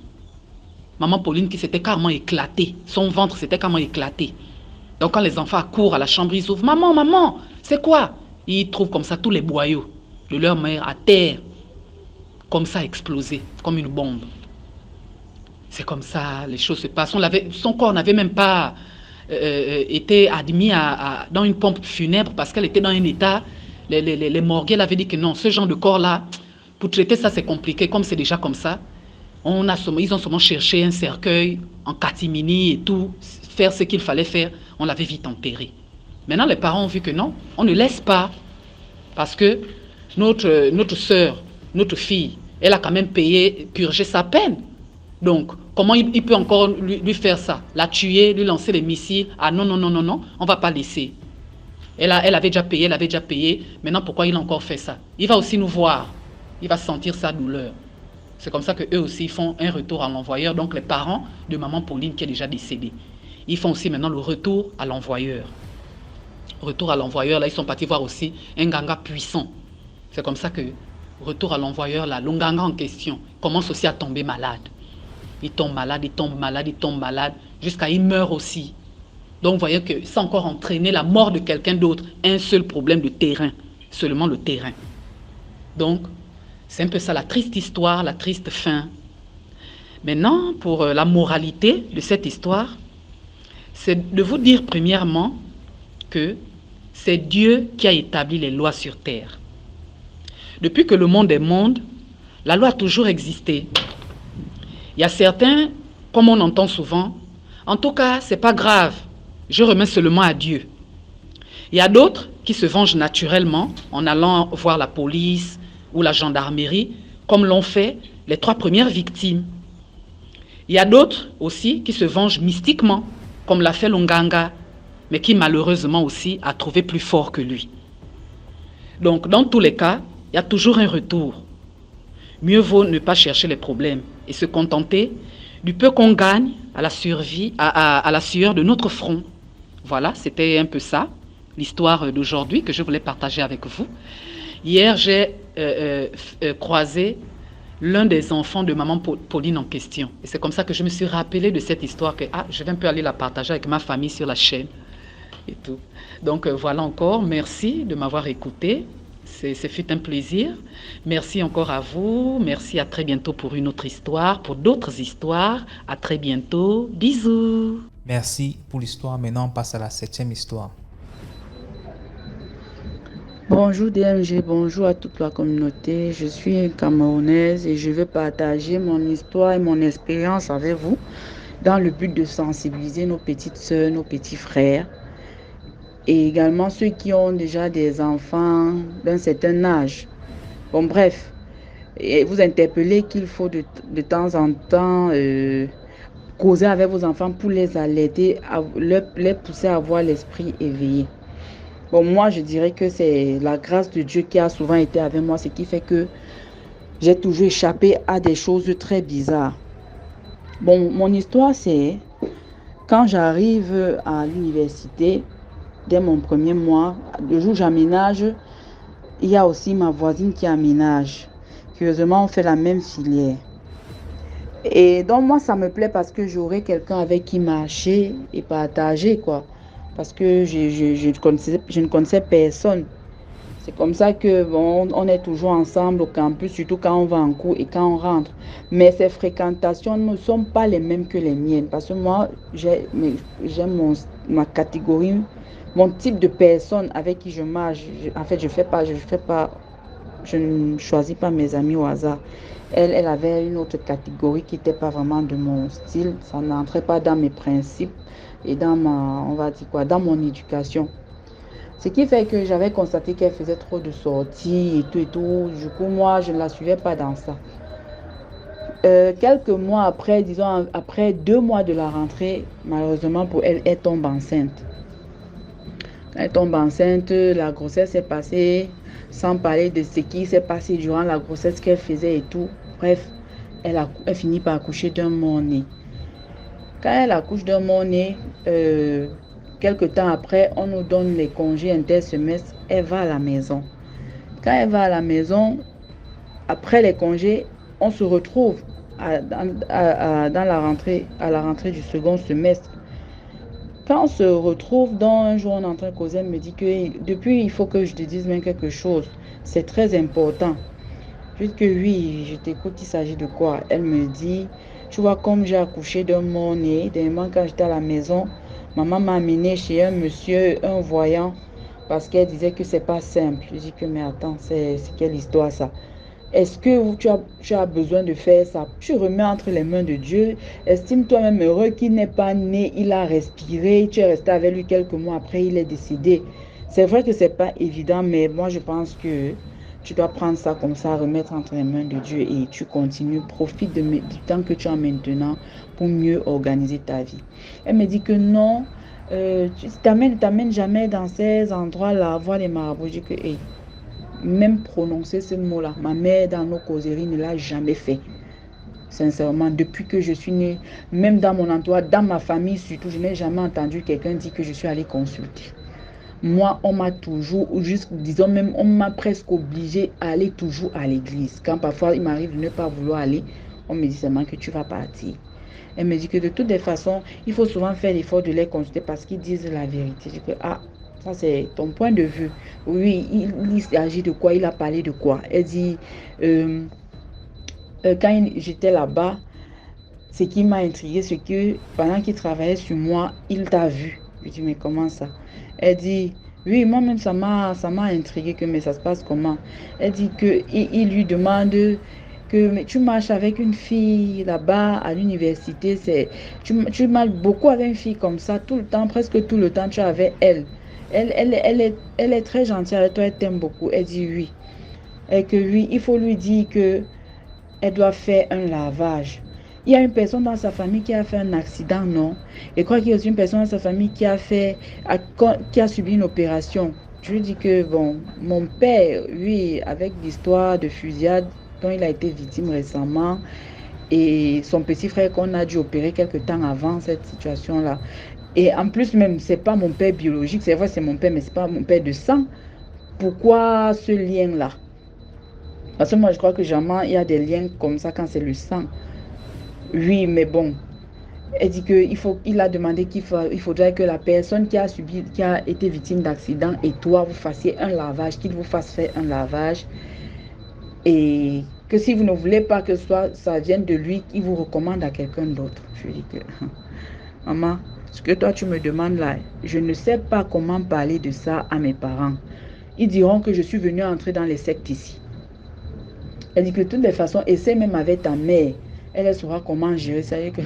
Maman Pauline qui s'était carrément éclatée. Son ventre s'était carrément éclaté. Donc quand les enfants courent à la chambre, ils ouvrent. Maman, maman, c'est quoi? Ils trouvent comme ça tous les boyaux de leur mère à terre. Comme ça explosé, comme une bombe. C'est comme ça, les choses se passent. Son corps n'avait même pas été admis dans une pompe funèbre parce qu'elle était dans un état. Les morgues avaient dit que non, ce genre de corps-là, pour traiter ça, c'est compliqué. Comme c'est déjà comme ça, ils ont seulement cherché un cercueil en catimini et tout, faire ce qu'il fallait faire. On l'avait vite enterré. Maintenant, les parents ont vu que non, on ne laisse pas. Parce que notre soeur, notre fille, elle a quand même purgé sa peine. Donc, comment il peut encore lui faire ça? La tuer, lui lancer les missiles? Ah non, non, non, non, non, on ne va pas laisser. Elle avait déjà payé. Maintenant, pourquoi il a encore fait ça? Il va aussi nous voir. Il va sentir sa douleur. C'est comme ça qu'eux aussi font un retour à l'envoyeur. Donc, les parents de maman Pauline qui est déjà décédée, ils font aussi maintenant le retour à l'envoyeur. Retour à l'envoyeur, là, ils sont partis voir aussi un ganga puissant. C'est comme ça que, retour à l'envoyeur, là, le ganga en question commence aussi à tomber malade. Il tombe malade, il tombe malade, il tombe malade, jusqu'à il meurt aussi. Donc, vous voyez que ça a encore entraîné la mort de quelqu'un d'autre. Un seul problème de terrain, seulement le terrain. Donc, c'est un peu ça, la triste histoire, la triste fin. Maintenant, pour la moralité de cette histoire, c'est de vous dire premièrement que c'est Dieu qui a établi les lois sur terre. Depuis que le monde est monde, la loi a toujours existé. Il y a certains, comme on entend souvent, en tout cas, c'est pas grave, je remets seulement à Dieu. Il y a d'autres qui se vengent naturellement en allant voir la police ou la gendarmerie, comme l'ont fait les 3 premières victimes. Il y a d'autres aussi qui se vengent mystiquement, comme l'a fait Lunganga, mais qui malheureusement aussi a trouvé plus fort que lui. Donc, dans tous les cas, il y a toujours un retour. Mieux vaut ne pas chercher les problèmes et se contenter du peu qu'on gagne à la survie, à la sueur de notre front. Voilà, c'était un peu ça, l'histoire d'aujourd'hui que je voulais partager avec vous. Hier, j'ai croisé l'un des enfants de maman Pauline en question. Et c'est comme ça que je me suis rappelé de cette histoire que je vais un peu aller la partager avec ma famille sur la chaîne et tout. Donc voilà encore, merci de m'avoir écouté. Ce fut un plaisir. Merci encore à vous. Merci, à très bientôt pour une autre histoire, pour d'autres histoires. À très bientôt. Bisous. Merci pour l'histoire. Maintenant, on passe à la 7e histoire. Bonjour DMG, bonjour à toute la communauté. Je suis camerounaise et je vais partager mon histoire et mon expérience avec vous dans le but de sensibiliser nos petites sœurs, nos petits frères et également ceux qui ont déjà des enfants d'un certain âge. Bon, bref, et vous interpellez qu'il faut de temps en temps causer avec vos enfants pour les alerter, les pousser à avoir l'esprit éveillé. Bon, moi, je dirais que c'est la grâce de Dieu qui a souvent été avec moi, ce qui fait que j'ai toujours échappé à des choses très bizarres. Bon, mon histoire, c'est quand j'arrive à l'université, dès mon premier mois, le jour où j'aménage, il y a aussi ma voisine qui aménage. Curieusement, on fait la même filière. Et donc, moi, ça me plaît parce que j'aurai quelqu'un avec qui marcher et partager, quoi. Parce que je ne connaissais personne. C'est comme ça que on est toujours ensemble au campus, surtout quand on va en cours et quand on rentre. Mais ces fréquentations ne sont pas les mêmes que les miennes. Parce que moi, j'ai ma catégorie, mon type de personne avec qui je marche. En fait, je ne choisis pas mes amis au hasard. Elle avait une autre catégorie qui n'était pas vraiment de mon style. Ça n'entrait pas dans mes principes et dans dans mon éducation. Ce qui fait que j'avais constaté qu'elle faisait trop de sorties et tout et tout. Du coup, moi, je ne la suivais pas dans ça. Quelques mois après, disons après 2 mois de la rentrée, malheureusement pour elle, elle tombe enceinte. Quand elle tombe enceinte, la grossesse est passée, sans parler de ce qui s'est passé durant la grossesse qu'elle faisait et tout. Bref, elle finit par accoucher d'un mort-né. Quand elle accouche d'un mort-né, quelque temps après, on nous donne les congés intersemestres, elle va à la maison. Quand elle va à la maison, après les congés, on se retrouve à la rentrée du second semestre. Quand on se retrouve, dans un jour, on est en train de causer, elle me dit que depuis, il faut que je te dise même quelque chose. C'est très important. Je dis que oui, je t'écoute, il s'agit de quoi? Elle me dit, tu vois, comme j'ai accouché d'un mort-né, dernièrement quand j'étais à la maison, maman m'a amené chez un monsieur, un voyant, parce qu'elle disait que c'est pas simple. Je dis que mais attends, c'est quelle histoire ça? Est-ce que tu as besoin de faire ça? Tu remets entre les mains de Dieu. Estime toi-même heureux qu'il n'est pas né, il a respiré, tu es resté avec lui quelques mois après, il est décédé. C'est vrai que c'est pas évident, mais moi je pense que tu dois prendre ça comme ça, remettre entre les mains de Dieu et tu continues, profite du temps que tu as maintenant pour mieux organiser ta vie. Elle me dit que non, tu t'amènes jamais dans ces endroits-là, voir les marabouts. Je dis que même prononcer ce mot-là, ma mère dans nos causeries ne l'a jamais fait. Sincèrement, depuis que je suis née, même dans mon entourage, dans ma famille surtout, je n'ai jamais entendu quelqu'un dire que je suis allée consulter. Moi, on m'a toujours, ou juste, disons même, on m'a presque obligé à aller toujours à l'église. Quand parfois il m'arrive de ne pas vouloir aller, on me dit seulement que tu vas partir. Elle me dit que de toutes les façons, il faut souvent faire l'effort de les consulter parce qu'ils disent la vérité. Je dis que, ah, ça c'est ton point de vue. Oui, il s'agit de quoi? Il a parlé de quoi? Elle dit, quand j'étais là-bas, ce qui m'a intrigué, c'est que pendant qu'il travaillait sur moi, il t'a vu. Je dis, mais comment ça? Elle dit, oui, moi-même, ça m'a intrigué, que, mais ça se passe comment? Elle dit que il lui demande que mais tu marches avec une fille là-bas à l'université, tu marches beaucoup avec une fille comme ça, tout le temps, presque tout le temps, tu es avec elle. Elle est très gentille avec toi, elle t'aime beaucoup. Elle dit oui. Et que oui, il faut lui dire que elle doit faire un lavage. Il y a une personne dans sa famille qui a fait un accident, non? Et crois qu'il y a aussi une personne dans sa famille qui a subi une opération. Je lui dis que, bon, mon père, lui, avec l'histoire de fusillade dont il a été victime récemment, et son petit frère qu'on a dû opérer quelque temps avant cette situation-là. Et en plus même, c'est pas mon père biologique, c'est vrai, c'est mon père, mais c'est pas mon père de sang. Pourquoi ce lien-là? Parce que moi, je crois que généralement, il y a des liens comme ça quand c'est le sang. Oui, mais bon. Elle dit qu'il a demandé qu'il faudrait que la personne qui a été victime d'accident et toi, vous fassiez un lavage, qu'il vous fasse faire un lavage. Et que si vous ne voulez pas que ça vienne de lui, il vous recommande à quelqu'un d'autre. Je lui dis que, maman, ce que toi tu me demandes là, je ne sais pas comment parler de ça à mes parents. Ils diront que je suis venue entrer dans les sectes ici. Elle dit que de toutes les façons, essaie même avec ta mère. Elle saura comment gérer ça. Que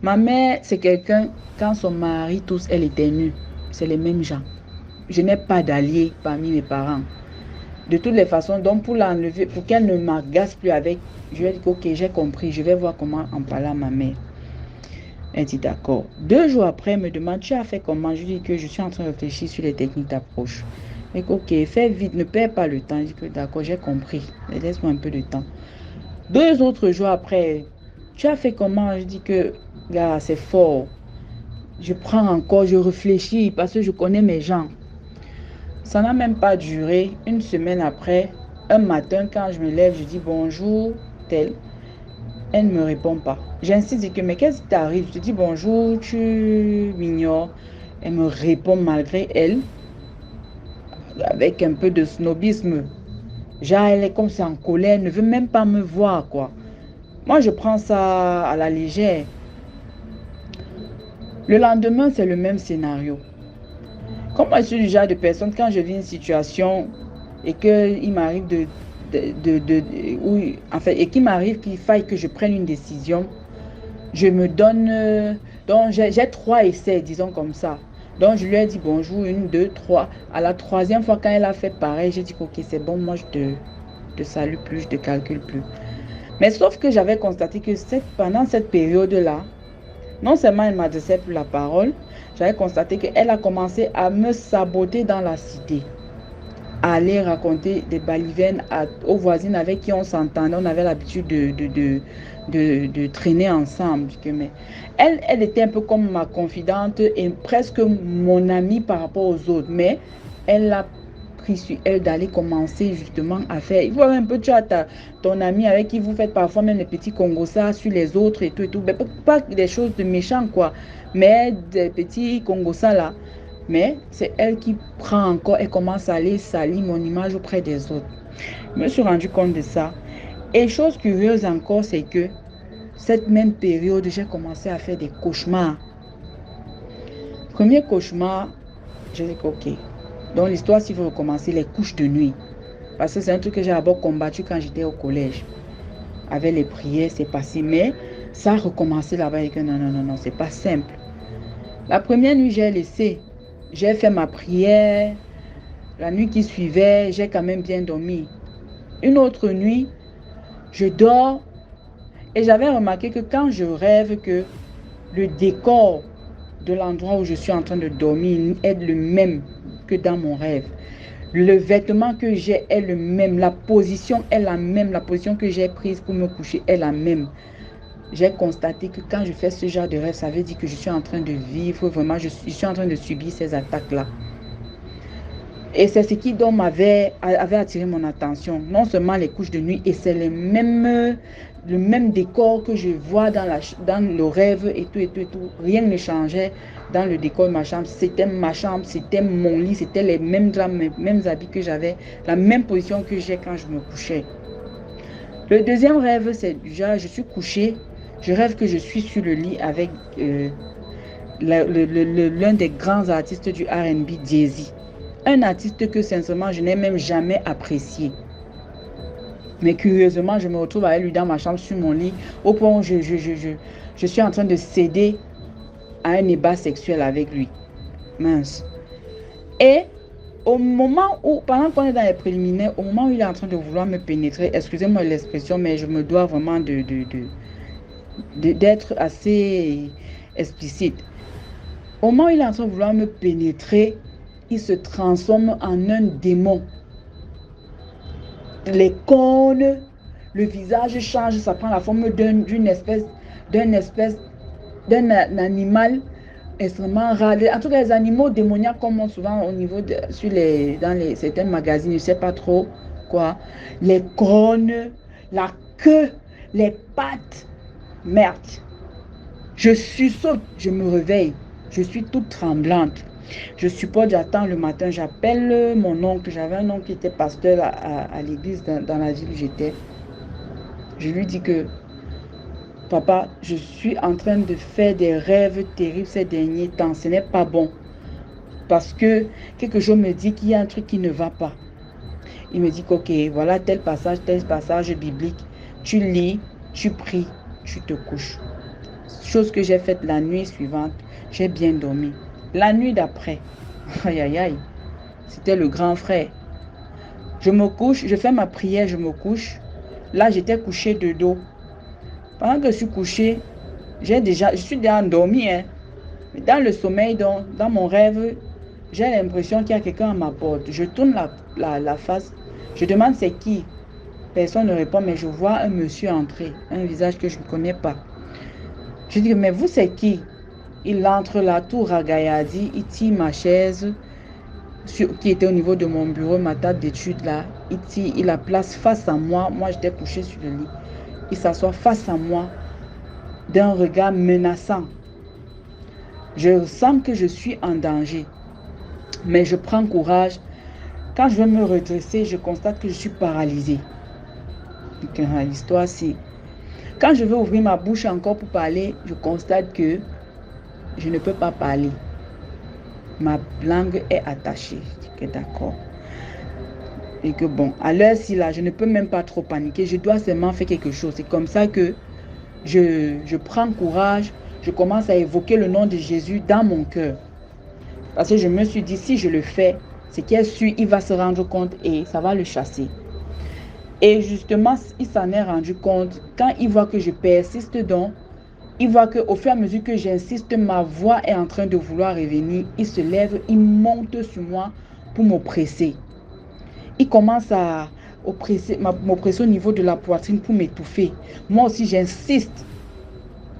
ma mère, c'est quelqu'un, quand son mari tousse, elle éternue. C'est les mêmes gens. Je n'ai pas d'allié parmi mes parents. De toutes les façons, donc pour l'enlever, pour qu'elle ne m'agace plus avec, je lui ai dit que, ok, j'ai compris, je vais voir comment en parler à ma mère. Elle dit d'accord. 2 jours après, elle me demande, tu as fait comment? Je lui dis que je suis en train de réfléchir sur les techniques d'approche. Elle dit, ok, fais vite, ne perds pas le temps. Je dis que d'accord, j'ai compris. Laisse-moi un peu de temps. 2 autres jours après, tu as fait comment? Je dis que, là, c'est fort. Je prends encore, je réfléchis parce que je connais mes gens. Ça n'a même pas duré. 1 semaine après, un matin, quand je me lève, je dis bonjour, tel. Elle ne me répond pas. J'insiste, je dis que, mais qu'est-ce qui t'arrive? Je dis bonjour, tu m'ignores. Elle me répond malgré elle, avec un peu de snobisme. Genre, elle est comme ça en colère, elle ne veut même pas me voir, quoi. Moi, je prends ça à la légère. Le lendemain, c'est le même scénario. Comme moi, je suis du genre de personne, quand je vis une situation et qu'il m'arrive et qu'il m'arrive qu'il faille que je prenne une décision, je me donne, donc j'ai 3 essais, disons comme ça. Donc je lui ai dit bonjour, 1, 2, 3. À la 3e fois, quand elle a fait pareil, j'ai dit ok, c'est bon, moi je te salue plus, je te calcule plus. Mais sauf que j'avais constaté que pendant cette période-là, non seulement elle m'adressait plus la parole, j'avais constaté qu'elle a commencé à me saboter dans la cité, à aller raconter des balivernes aux voisines avec qui on s'entendait, on avait l'habitude de traîner ensemble. Mais elle était un peu comme ma confidente et presque mon amie par rapport aux autres, mais elle a pris sur elle d'aller commencer justement à faire. Il faut un peu, tu as ton ami avec qui vous faites parfois même les petits congossas sur les autres et tout. Mais pas des choses de méchants, quoi, mais des petits congossas là. Mais c'est elle qui prend encore et commence à aller salir mon image auprès des autres. Je me suis rendu compte de ça. Et chose curieuse encore, c'est que cette même période, j'ai commencé à faire des cauchemars. Premier cauchemar, j'ai dit ok. Donc l'histoire, s'il faut recommencer, les couches de nuit. Parce que c'est un truc que j'ai d'abord combattu quand j'étais au collège. Avec les prières, c'est passé. Mais ça a recommencé là-bas et que non, c'est pas simple. La première nuit, j'ai laissé. J'ai fait ma prière. La nuit qui suivait, j'ai quand même bien dormi. Une autre nuit, je dors et j'avais remarqué que quand je rêve que le décor de l'endroit où je suis en train de dormir est le même que dans mon rêve. Le vêtement que j'ai est le même. La position est la même. La position que j'ai prise pour me coucher est la même. J'ai constaté que quand je fais ce genre de rêve, ça veut dire que je suis en train de vivre vraiment, je suis en train de subir ces attaques-là. Et c'est ce qui donc avait attiré mon attention. Non seulement les couches de nuit, et c'est le même décor que je vois dans le rêve et tout. Rien ne changeait dans le décor de ma chambre. C'était ma chambre, c'était mon lit, c'était les mêmes draps, les mêmes habits que j'avais, la même position que j'ai quand je me couchais. Le deuxième rêve, c'est déjà, je suis couchée, je rêve que je suis sur le lit avec l'un des grands artistes du R&B, Jay-Z. Un artiste que sincèrement, je n'ai même jamais apprécié. Mais curieusement, je me retrouve avec lui dans ma chambre, sur mon lit, au point où je suis en train de céder à un débat sexuel avec lui. Mince. Et au moment où, pendant qu'on est dans les préliminaires, au moment où il est en train de vouloir me pénétrer, excusez-moi l'expression, mais je me dois vraiment d'être assez explicite. Au moment où il est en train de vouloir me pénétrer, il se transforme en un démon. Les cônes, le visage change, ça prend la forme d'un animal extrêmement rare. En tout cas, les animaux démoniaques qu'on montre souvent au niveau dans certains magazines, je ne sais pas trop quoi. Les cônes, la queue, les pattes. Merde. Je saute, je me réveille. Je suis toute tremblante. Je supporte, j'attends le matin, j'appelle mon oncle. J'avais un oncle qui était pasteur à l'église dans la ville où j'étais. Je lui dis que, papa, je suis en train de faire des rêves terribles ces derniers temps. Ce n'est pas bon. Parce que quelque chose me dit qu'il y a un truc qui ne va pas. Il me dit qu'ok, voilà tel passage biblique. Tu lis, tu pries, tu te couches. Chose que j'ai faite la nuit suivante. J'ai bien dormi. La nuit d'après, aïe aïe aïe, c'était le grand frère. Je me couche, je fais ma prière, je me couche. Là, j'étais couchée de dos. Pendant que je suis couchée, je suis déjà endormie. Mais dans le sommeil, dans mon rêve, j'ai l'impression qu'il y a quelqu'un à ma porte. Je tourne la face. Je demande c'est qui. Personne ne répond, mais je vois un monsieur entrer, un visage que je ne connais pas. Je dis, mais vous c'est qui? Il entre là, tout ragaillardi, il tire ma chaise qui était au niveau de mon bureau, ma table d'études là. Il la place face à moi. Moi, j'étais couchée sur le lit. Il s'assoit face à moi d'un regard menaçant. Je sens que je suis en danger. Mais je prends courage. Quand je vais me redresser, je constate que je suis paralysée. L'histoire, c'est... Quand je vais ouvrir ma bouche encore pour parler, je constate que je ne peux pas parler. Ma langue est attachée. Je dis que d'accord. Et que bon, à l'heure-ci là, je ne peux même pas trop paniquer. Je dois seulement faire quelque chose. C'est comme ça que je prends courage. Je commence à évoquer le nom de Jésus dans mon cœur. Parce que je me suis dit, si je le fais, c'est qu'il suit, il va se rendre compte et ça va le chasser. Et justement, il s'en est rendu compte. Quand il voit que je persiste donc, il voit qu'au fur et à mesure que j'insiste, ma voix est en train de vouloir revenir. Il se lève, il monte sur moi pour m'oppresser. Il commence à m'oppresser au niveau de la poitrine pour m'étouffer. Moi aussi, j'insiste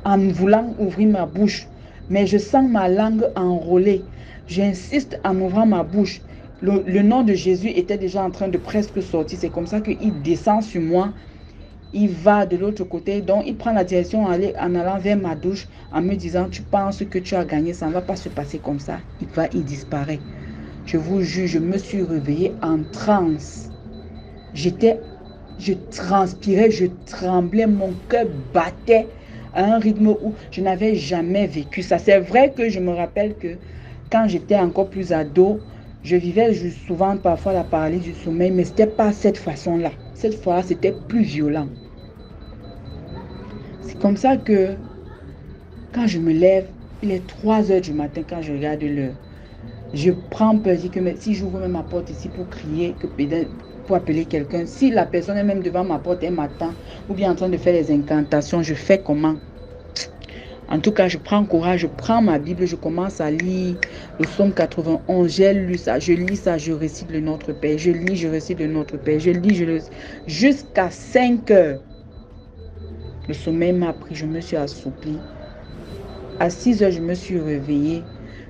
en voulant ouvrir ma bouche. Mais je sens ma langue enrôlée. J'insiste en ouvrant ma bouche. Le nom de Jésus était déjà en train de presque sortir. C'est comme ça qu'il descend sur moi. Il va de l'autre côté. Donc, il prend la direction en allant vers ma douche en me disant, tu penses que tu as gagné. Ça ne va pas se passer comme ça. Il disparaît. Je vous jure, je me suis réveillée en transe. Je transpirais, je tremblais. Mon cœur battait à un rythme où je n'avais jamais vécu ça. C'est vrai que je me rappelle que quand j'étais encore plus ado, je vivais souvent parfois la paralysie du sommeil, mais ce n'était pas cette façon-là. Cette fois-là, c'était plus violent. C'est comme ça que quand je me lève, il est 3 heures du matin quand je regarde l'heure. Je prends peur, je dis que si j'ouvre même ma porte ici pour crier, pour appeler quelqu'un, si la personne est même devant ma porte, elle m'attend, ou bien en train de faire les incantations, je fais comment? En tout cas, je prends courage, je prends ma Bible, je commence à lire le psaume 91. J'ai lu ça, je lis ça, je récite le Notre Père. Je lis, je récite le Notre Père. Je lis, jusqu'à 5 heures. Le sommeil m'a pris, je me suis assouplie. À 6 heures, je me suis réveillée.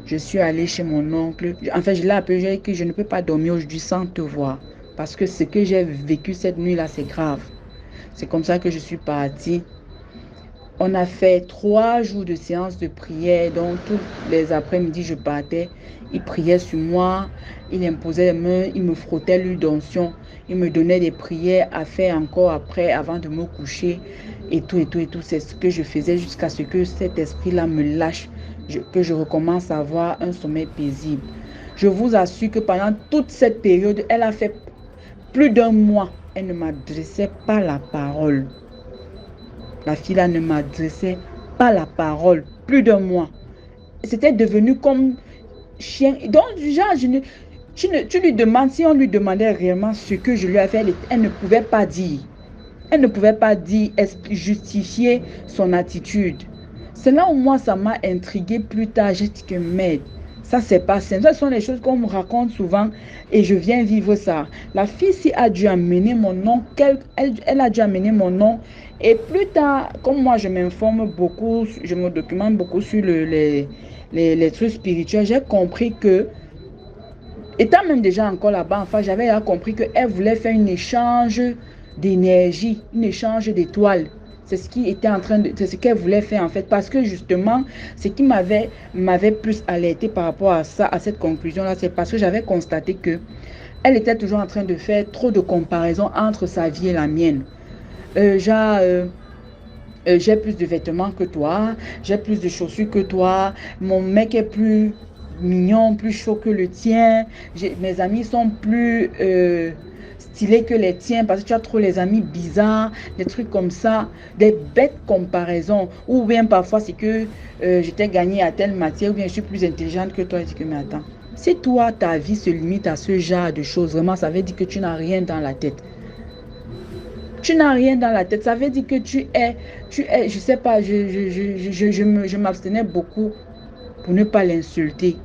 Je suis allée chez mon oncle. Enfin, je l'ai appelé, j'ai dit que je ne peux pas dormir aujourd'hui sans te voir. Parce que ce que j'ai vécu cette nuit-là, c'est grave. C'est comme ça que je suis partie. On a fait 3 jours de séance de prière. Donc, tous les après-midi, je partais. Il priait sur moi. Il imposait les mains. Il me frottait l'huile d'onction. Il me donnait des prières à faire encore après, avant de me coucher. Et tout. C'est ce que je faisais jusqu'à ce que cet esprit-là me lâche. Que je recommence à avoir un sommeil paisible. Je vous assure que pendant toute cette période, elle a fait plus d'1 mois. Elle ne m'adressait pas la parole. La fille-là ne m'adressait pas la parole. Plus d'1 mois. C'était devenu comme chien. Donc, genre, tu lui demandes, si on lui demandait réellement ce que je lui ai fait, elle ne pouvait pas dire. Elle ne pouvait pas dire, justifier son attitude. C'est là où moi, ça m'a intrigué plus tard. J'ai dit que merde, ça c'est pas simple. Ce sont les choses qu'on me raconte souvent et je viens vivre ça. La fille-ci a dû amener mon nom. Elle a dû amener mon nom. Et plus tard, comme moi, je m'informe beaucoup, je me documente beaucoup sur les trucs spirituels, j'ai compris que, étant même déjà encore là-bas, enfin, j'avais compris qu'elle voulait faire un échange d'énergie, un échange d'étoiles. C'est ce qui était c'est ce qu'elle voulait faire en fait, parce que justement, ce qui m'avait plus alerté par rapport à ça, à cette conclusion-là, c'est parce que j'avais constaté que elle était toujours en train de faire trop de comparaisons entre sa vie et la mienne. J'ai plus de vêtements que toi, j'ai plus de chaussures que toi, mon mec est plus mignon, plus chaud que le tien, mes amis sont plus stylés que les tiens parce que tu as trop les amis bizarres, des trucs comme ça, des bêtes comparaisons. Ou bien parfois c'est que je t'ai gagné à telle matière ou bien je suis plus intelligente que toi. Je dis que mais attends, si toi ta vie se limite à ce genre de choses, vraiment ça veut dire que tu n'as rien dans la tête. Tu n'as rien dans la tête, ça veut dire que tu es, je sais pas, je m'abstenais beaucoup pour ne pas l'insulter.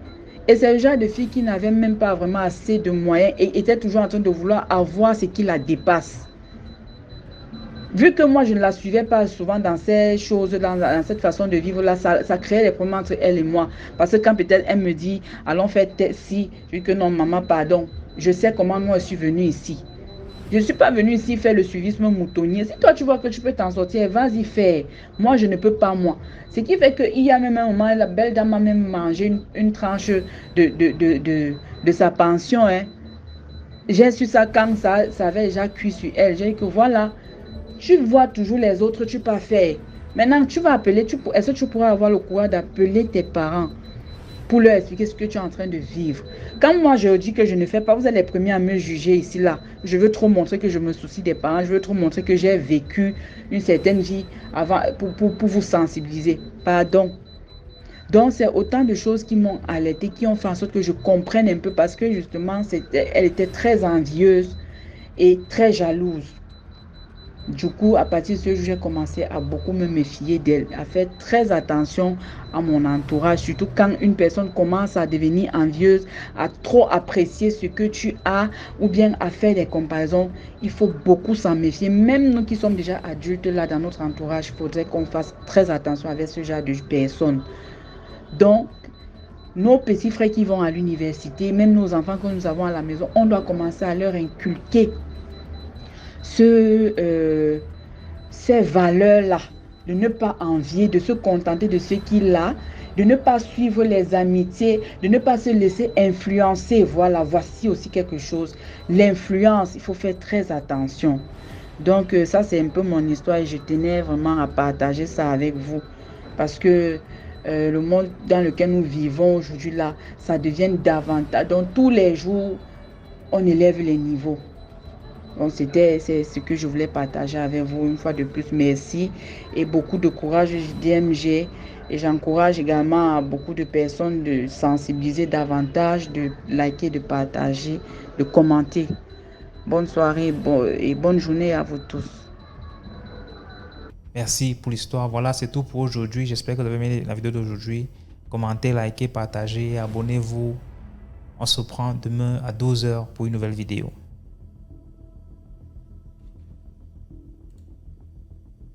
Et c'est le genre de fille qui n'avait même pas vraiment assez de moyens et était toujours en train de vouloir avoir ce qui la dépasse. Vu que moi, je ne la suivais pas souvent dans ces choses, dans cette façon de vivre là, ça créait des problèmes entre elle et moi. Parce que quand peut-être elle me dit, allons faire si, je dis que non, maman, pardon, je sais comment moi je suis venue ici. Je ne suis pas venue ici faire le suivisme moutonnier. Si toi, tu vois que tu peux t'en sortir, vas-y faire. Moi, je ne peux pas, moi. Ce qui fait qu'il y a même un moment, la belle dame a même mangé une tranche de sa pension. Hein. J'ai su ça quand ça avait déjà cuit sur elle. J'ai dit que voilà, tu vois toujours les autres, tu peux faire. Maintenant, tu vas appeler, est-ce que tu pourras avoir le courage d'appeler tes parents pour leur expliquer ce que tu es en train de vivre. Quand moi je dis que je ne fais pas, vous êtes les premiers à me juger ici, là. Je veux trop montrer que je me soucie des parents, je veux trop montrer que j'ai vécu une certaine vie avant pour vous sensibiliser. Pardon. Donc c'est autant de choses qui m'ont alerté, qui ont fait en sorte que je comprenne un peu parce que justement, elle était très envieuse et très jalouse. Du coup, à partir de ce jour, j'ai commencé à beaucoup me méfier d'elle, à faire très attention à mon entourage, surtout quand une personne commence à devenir envieuse, à trop apprécier ce que tu as ou bien à faire des comparaisons. Il faut beaucoup s'en méfier. Même nous qui sommes déjà adultes là dans notre entourage, il faudrait qu'on fasse très attention avec ce genre de personnes. Donc, nos petits frères qui vont à l'université, même nos enfants que nous avons à la maison, on doit commencer à leur inculquer ces valeurs-là, de ne pas envier, de se contenter de ce qu'il a, de ne pas suivre les amitiés, de ne pas se laisser influencer. Voilà, voici aussi quelque chose. L'influence, il faut faire très attention. Donc ça, c'est un peu mon histoire et je tenais vraiment à partager ça avec vous. Parce que le monde dans lequel nous vivons aujourd'hui, là, ça devient davantage. Donc tous les jours, on élève les niveaux. Donc c'est ce que je voulais partager avec vous une fois de plus. Merci et beaucoup de courage DMG. Et j'encourage également à beaucoup de personnes de sensibiliser davantage, de liker, de partager, de commenter. Bonne soirée et bonne journée à vous tous. Merci pour l'histoire. Voilà, c'est tout pour aujourd'hui. J'espère que vous avez aimé la vidéo d'aujourd'hui. Commentez, likez, partagez, abonnez-vous. On se prend demain à 12h pour une nouvelle vidéo.